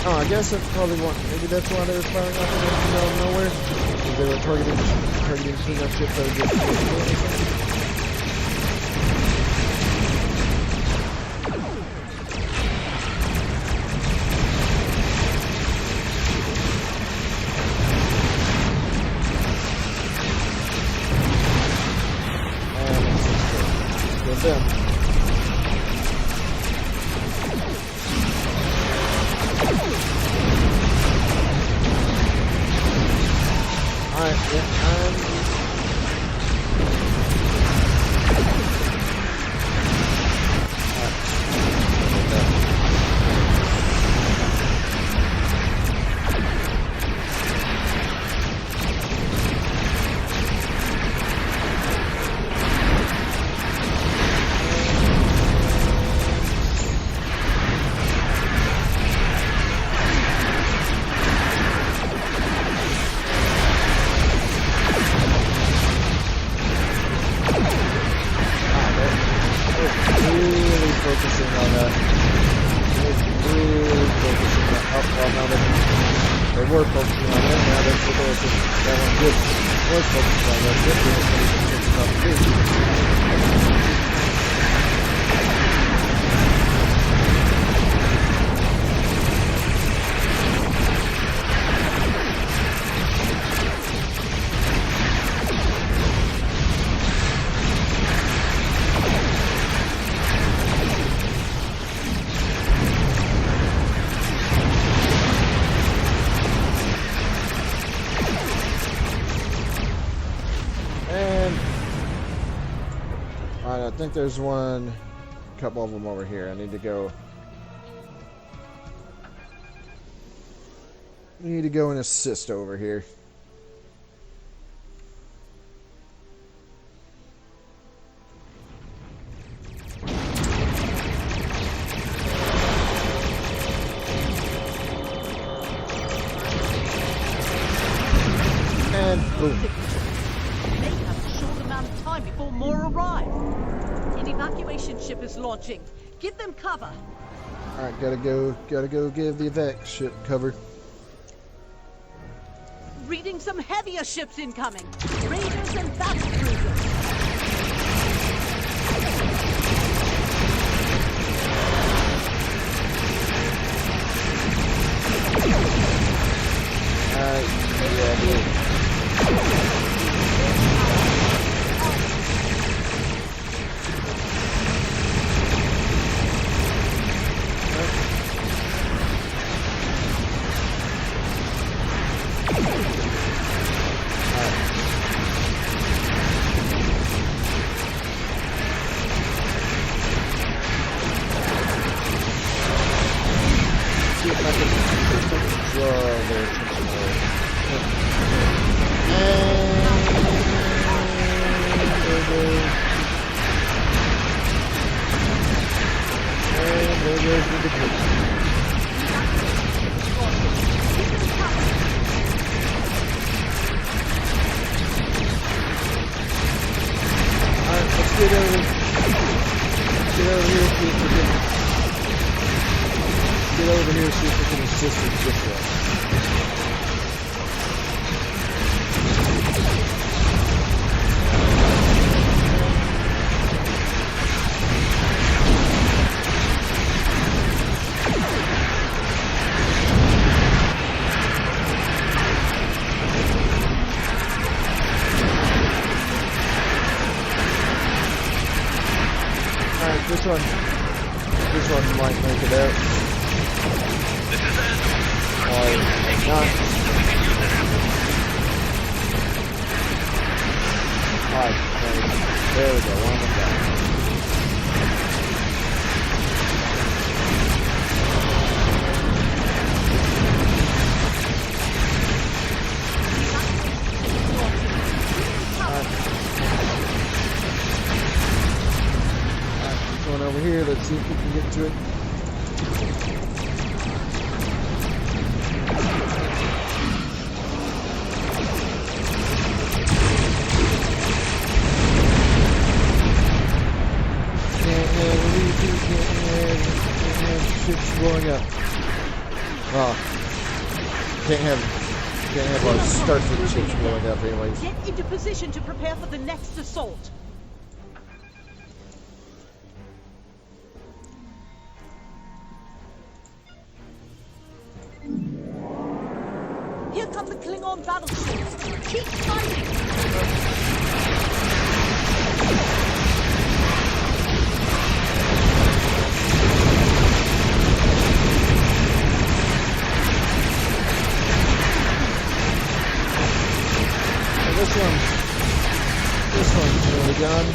Oh, I guess that's probably one. Maybe that's why they were firing off in the middle of nowhere. Because they were targeting cleanup ships that were just them. Alright, yeah, focusing on that. Really focusing on that. Well, now they were focusing on that. Now they're focusing on that one. Good. Was focusing on that. Good. Focusing on the I think there's a couple of them over here. I need to go and assist over here. And boom. They have a short amount of time before more arrive. An evacuation ship is launching. Give them cover. Alright, gotta go give the evac ship cover. Reading some heavier ships incoming. Raiders and battle cruisers. Yeah, dude. Where's the bridge? Alright, let's get over here, see if we can get over here, see if we can assist with this one. This one might make it out. Or not. Alright, there we go, one of them down. Over here, let's see if we can get to it. Ship's blowing up. Oh, can't have our Starfleet ships blowing up anyways. Get into position to prepare for the next assault. Here come the Klingon battleships. Keep fighting! This one's nearly done.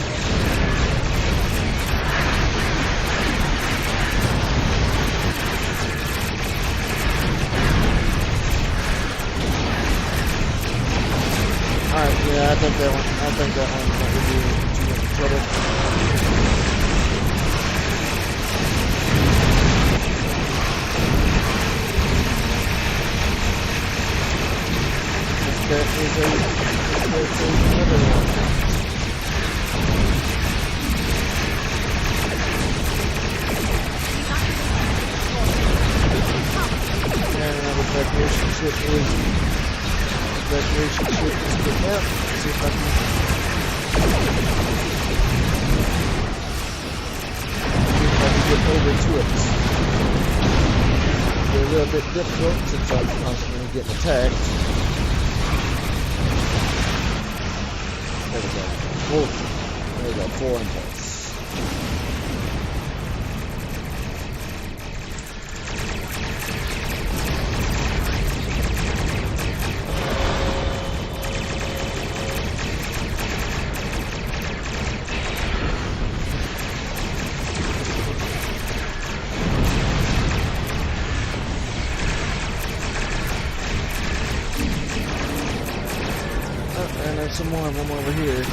Alright, yeah, I think that one's not going to be too much trouble. There is another one. And another evacuation ship is getting out. Let's see if I can get over to it. It's a little bit difficult since I'm constantly getting attacked. There we go. Oh, there we go. 4 impulse. And there's some more of them over here.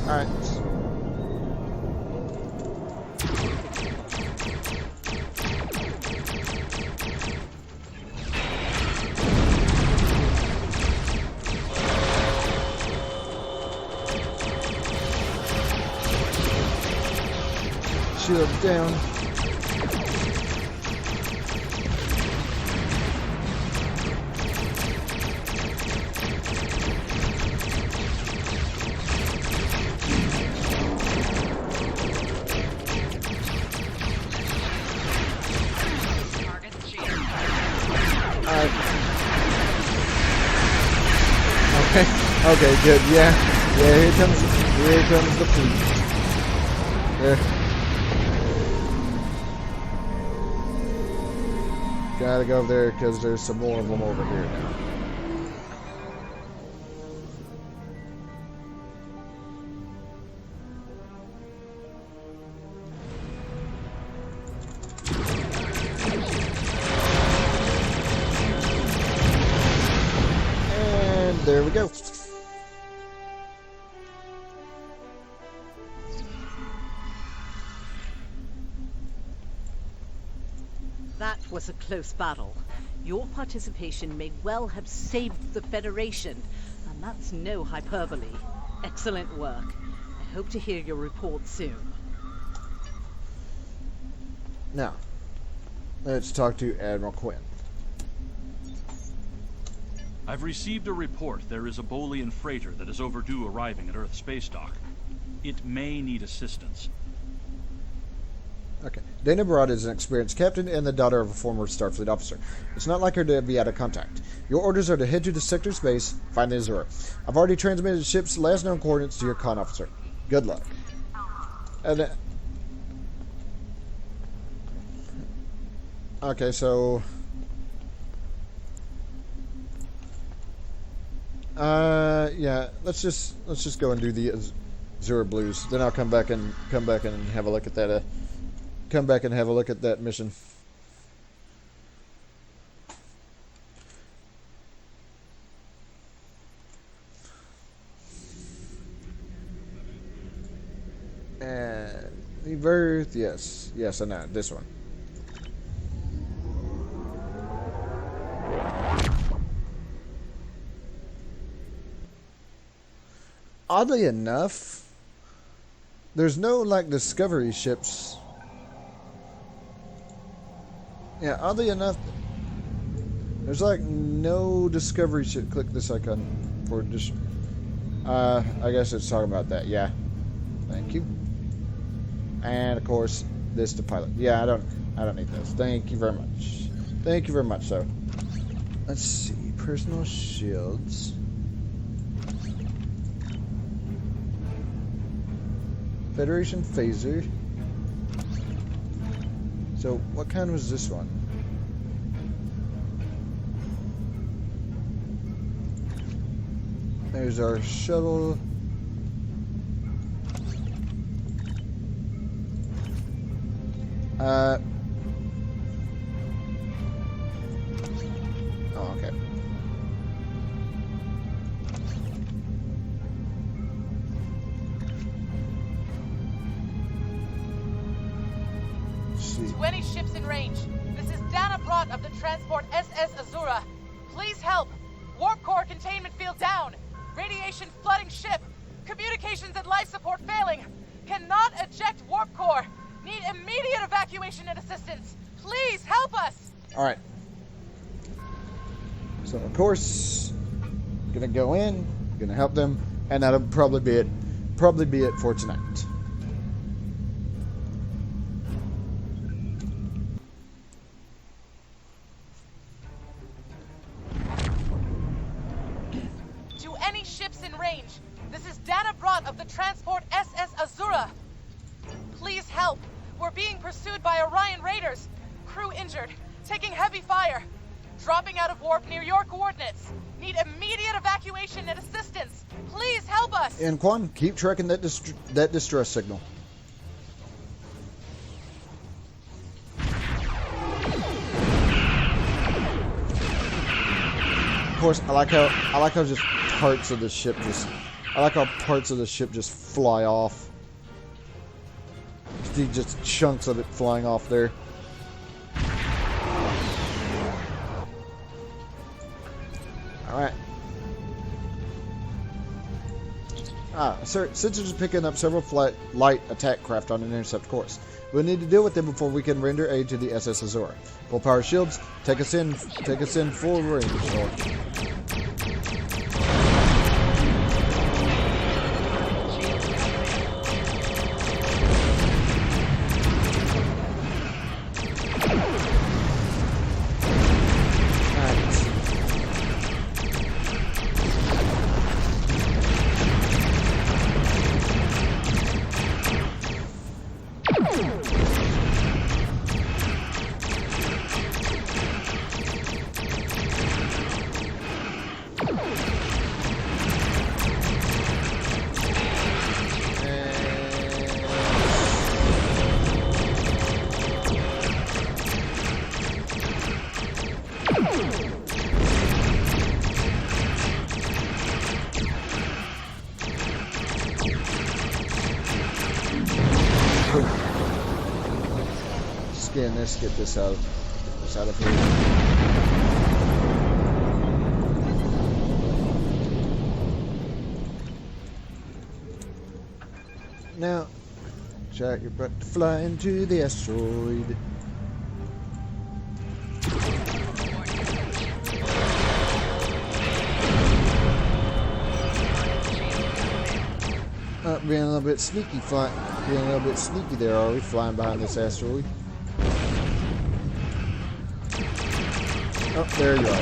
Alright. Shield down. Okay, good. Yeah, here comes the fleet. There. Gotta go over there because there's some more of them over here now. there we go. That was a close battle. Your participation may well have saved the Federation, and that's no hyperbole. Excellent work. I hope to hear your report soon. Now, let's talk to Admiral Quinn. I've received a report there is a Bolian freighter that is overdue arriving at Earth Space Dock. It may need assistance. Okay. Dana Barad is an experienced captain and the daughter of a former Starfleet officer. It's not like her to be out of contact. Your orders are to head to the sector's base, find the Azura. I've already transmitted the ship's last known coordinates to your con officer. Good luck. And okay, so yeah, let's just go and do the Azura Blues. Then I'll come back and have a look at that. Come back and have a look at that mission. The birth, yes, I know this one. Oddly enough, there's no like discovery ships. Yeah, oddly enough, there's like no discovery ship. Click this icon for just. I guess it's talking about that. Yeah, thank you. And of course, this to pilot. Yeah, I don't need those. Thank you very much. Thank you very much. So, let's see, personal shields. Federation phaser. So, what kind was this one? There's our shuttle. Oh, okay. To any ships in range, this is Dana Brott of the transport SS Azura. Please help. Warp core containment field down. Radiation flooding ship. Communications and life support failing. Cannot eject warp core. Need immediate evacuation and assistance. Please help us. All right. So of course, gonna go in, gonna help them, and that'll probably be it. Probably be it for tonight. To any ships in range, this is Dana Brott of the transport SS Azura. Please help. We're being pursued by Orion raiders. Crew injured, taking heavy fire. Dropping out of warp near your coordinates. Need immediate evacuation and assistance. Please help us. And Quan, keep tracking that distress signal. Of course, I like how just parts of the ship just. I like how parts of the ship just fly off. See just chunks of it flying off there. Alright. Sir, sensors are picking up several light attack craft on an intercept course. We'll need to deal with them before we can render aid to the SS Azura. Full power shields, take us in full range. Again, let's get this out of here. Now, Jack, you're about to fly into the asteroid. Being a little bit sneaky, being a little bit sneaky there, are we? Flying behind this asteroid. Oh, there you are.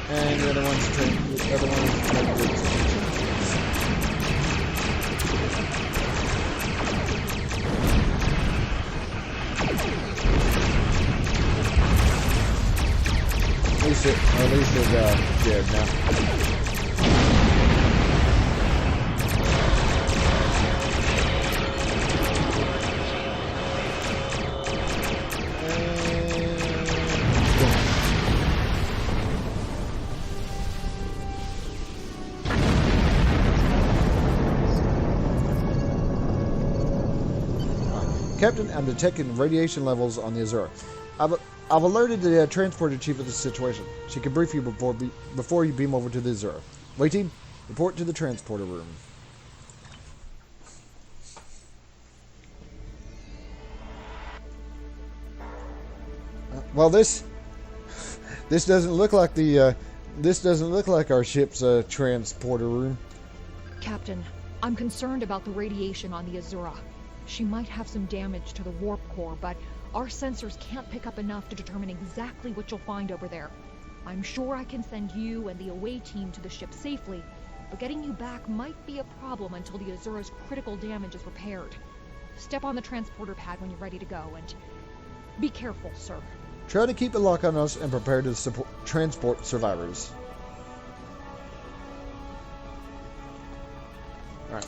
And the other one's trying to At least it's dead now. Captain, I'm detecting radiation levels on the Azura. I've alerted the transporter chief of the situation. She can brief you before you beam over to the Azura. Waiting, report to the transporter room. Well, this doesn't look like our ship's transporter room. Captain, I'm concerned about the radiation on the Azura. She might have some damage to the warp core, but our sensors can't pick up enough to determine exactly what you'll find over there. I'm sure I can send you and the away team to the ship safely, but getting you back might be a problem until the Azura's critical damage is repaired. Step on the transporter pad when you're ready to go, and be careful, sir. Try to keep a lock on us and prepare to transport survivors. Alright.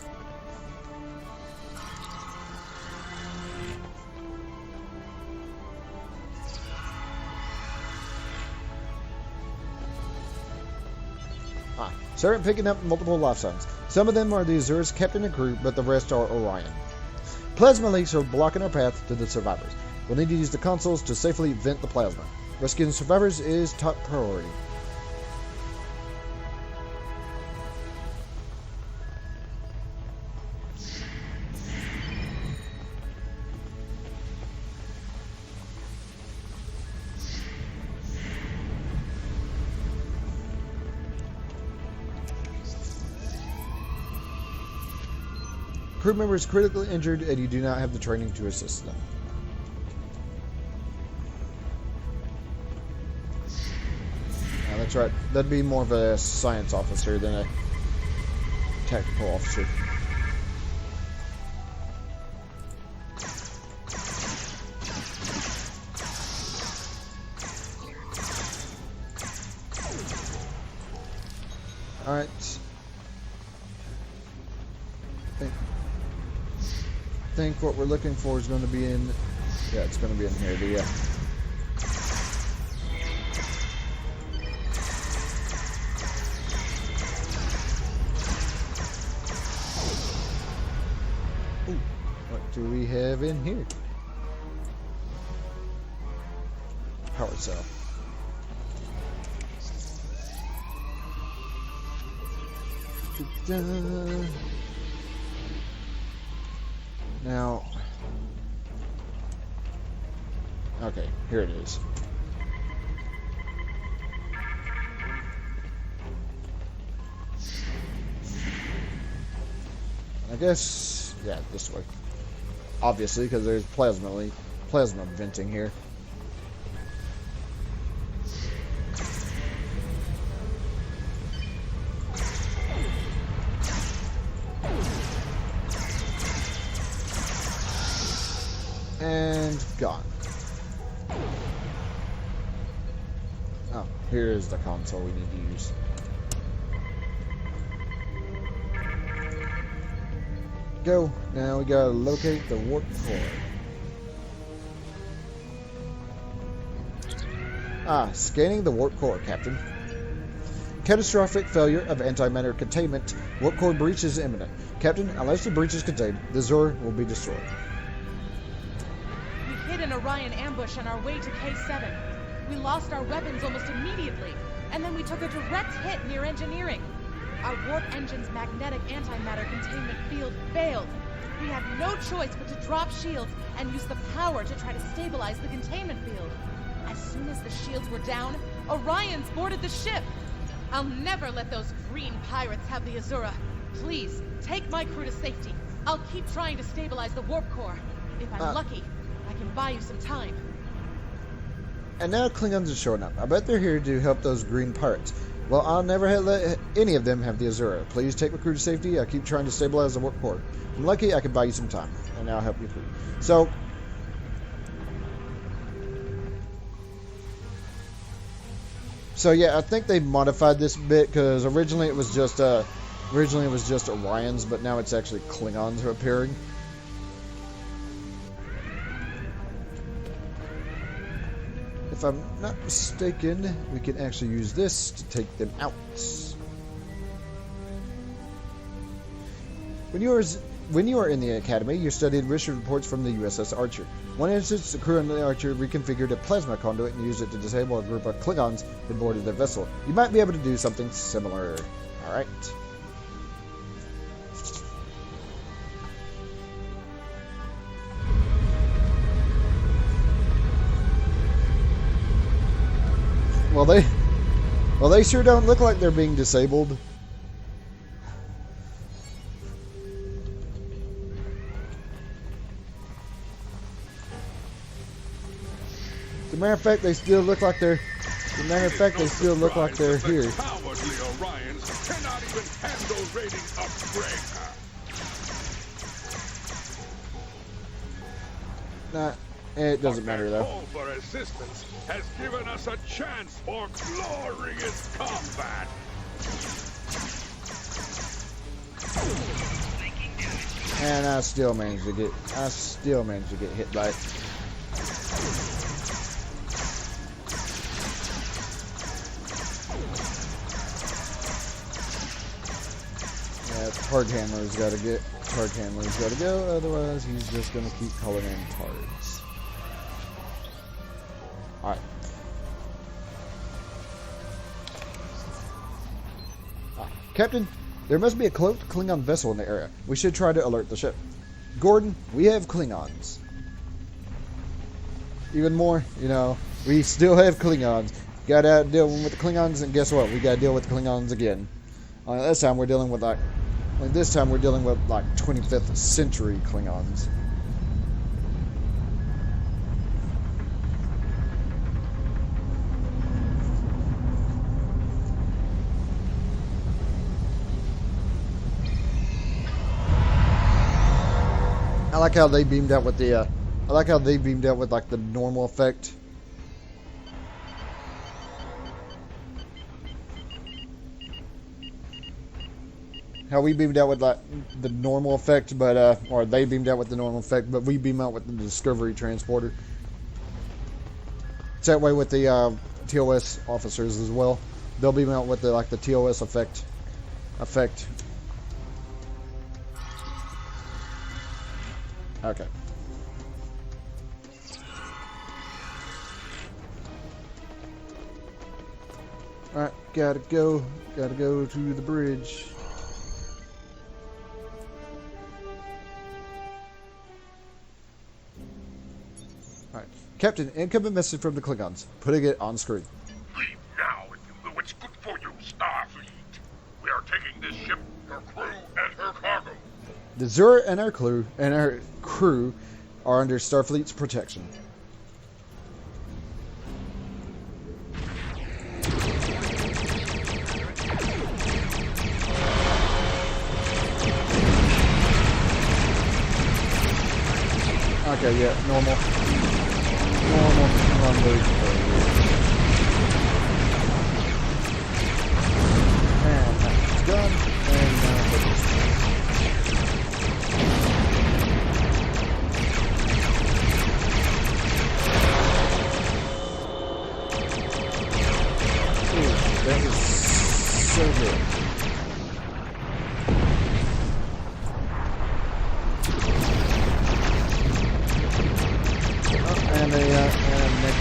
Start picking up multiple life signs. Some of them are the Azura's kept in a group, but the rest are Orion. Plasma leaks are blocking our path to the survivors. We'll need to use the consoles to safely vent the plasma. Rescuing survivors is top priority. Crew member is critically injured and you do not have the training to assist them. That's right. That'd be more of a science officer than a tactical officer. Alright. I think what we're looking for is going to be in... Yeah, it's going to be in here. The, what do we have in here? Power cell. Ta-da. Now, okay, here it is. I guess, yeah, this way. Obviously, because there's plasma venting here. And gone. Oh, here is the console we need to use. Go. Now we gotta locate the warp core. Scanning the warp core, Captain. Catastrophic failure of antimatter containment. Warp core breach is imminent. Captain, unless the breach is contained, the Azura will be destroyed. We hit an Orion ambush on our way to K7. We lost our weapons almost immediately, and then we took a direct hit near engineering. Our warp engine's magnetic antimatter containment field failed. We had no choice but to drop shields and use the power to try to stabilize the containment field. As soon as the shields were down, Orions boarded the ship. I'll never let those green pirates have the Azura. Please, take my crew to safety. I'll keep trying to stabilize the warp core. If I'm lucky, I can buy you some time. And now Klingons are showing up. I bet they're here to help those green pirates. Well, I'll never let any of them have the Azura. Please take my crew to safety. I keep trying to stabilize the warp core. If I'm lucky, I can buy you some time. And I'll help your crew. So yeah, I think they modified this bit because originally it was just Orions, but now it's actually Klingons are appearing. If I'm not mistaken, we can actually use this to take them out. When you are in the Academy, you studied research reports from the USS Archer. One instance, the crew on the Archer reconfigured a plasma conduit and used it to disable a group of Klingons that boarded their vessel. You might be able to do something similar. Alright. Well, they sure don't look like they're being disabled. As a matter of fact, they still look like they're. As a matter of fact, they still look like they're here. Cowardly Orions cannot even handle raiding a breaker. Nah, it doesn't matter though. Call for assistance has given us a chance for glorious combat. And I still managed to get hit by it. Hard handler's gotta go, otherwise he's just gonna keep calling in cards. Alright. Captain, there must be a cloaked Klingon vessel in the area. We should try to alert the ship. Gordon, we have Klingons. Even more, we still have Klingons. Gotta deal with the Klingons, and guess what? We gotta deal with the Klingons again. This time we're dealing with like 25th century Klingons. I like how they beamed out with the like the normal effect. How we beamed out with like the normal effect, but or they beamed out with the normal effect, but we beam out with the Discovery transporter. It's that way with the TOS officers as well. They'll beam out with the TOS effect. Okay. Alright, gotta go to the bridge. Alright. Captain, incoming message from the Klingons. Putting it on screen. Leave now if you know what's good for you, Starfleet. We are taking this ship, her crew, and her cargo. The Azura and our crew are under Starfleet's protection. Okay, yeah, normal run loop. And that's done. And now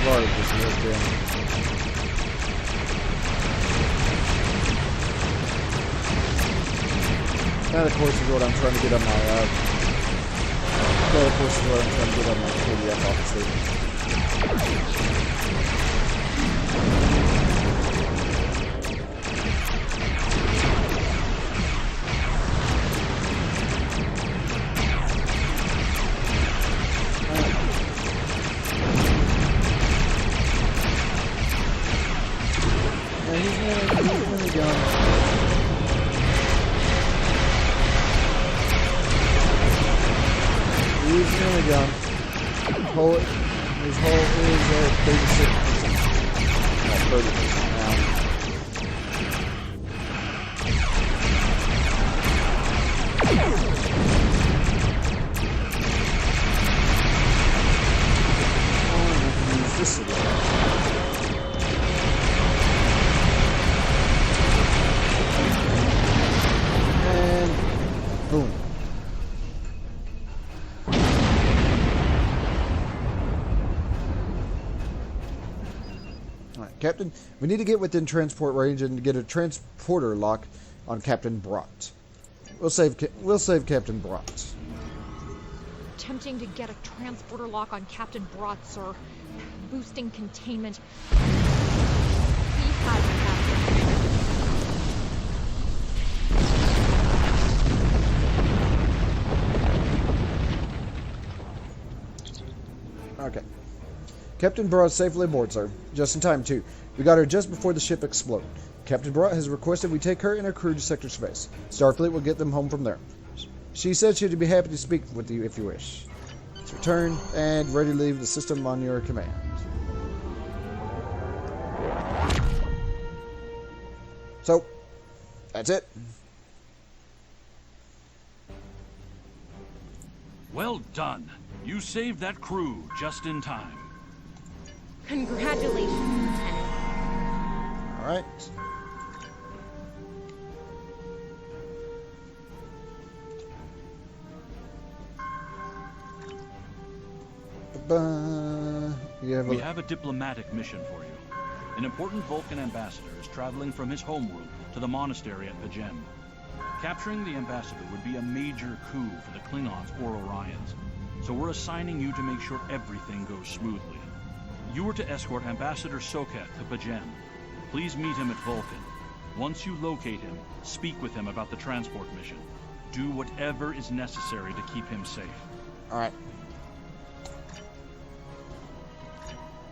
Right, just looked in. That, of course, is what I'm trying to get on my, that, of course, is what I'm trying to get on my PDF, obviously. He's really gone. He's really gone. His whole is 36%. Not 30% now. Use this again. Boom. Alright, Captain, we need to get within transport range and get a transporter lock on Captain Brott. We'll save Captain Brott. Attempting to get a transporter lock on Captain Brott, sir. Boosting containment. He has Captain. Okay. Captain Brought's safely aboard, sir. Just in time, too. We got her just before the ship exploded. Captain Brought has requested we take her and her crew to Sector Space. Starfleet will get them home from there. She said she'd be happy to speak with you if you wish. Let's return and ready to leave the system on your command. So, that's it. Well done. You saved that crew just in time. Congratulations, Lieutenant. All right. We have a diplomatic mission for you. An important Vulcan ambassador is traveling from his homeworld to the monastery at Pajem. Capturing the ambassador would be a major coup for the Klingons or Orions, so we're assigning you to make sure everything goes smoothly. You are to escort Ambassador Soket to Pajem. Please meet him at Vulcan. Once you locate him, speak with him about the transport mission. Do whatever is necessary to keep him safe. Alright.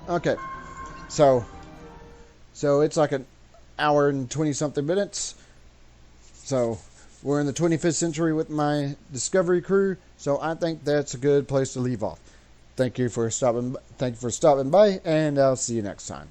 Okay. So it's like an hour and 20-something minutes. So we're in the 25th century with my Discovery crew, so I think that's a good place to leave off. Thank you for stopping by, and I'll see you next time.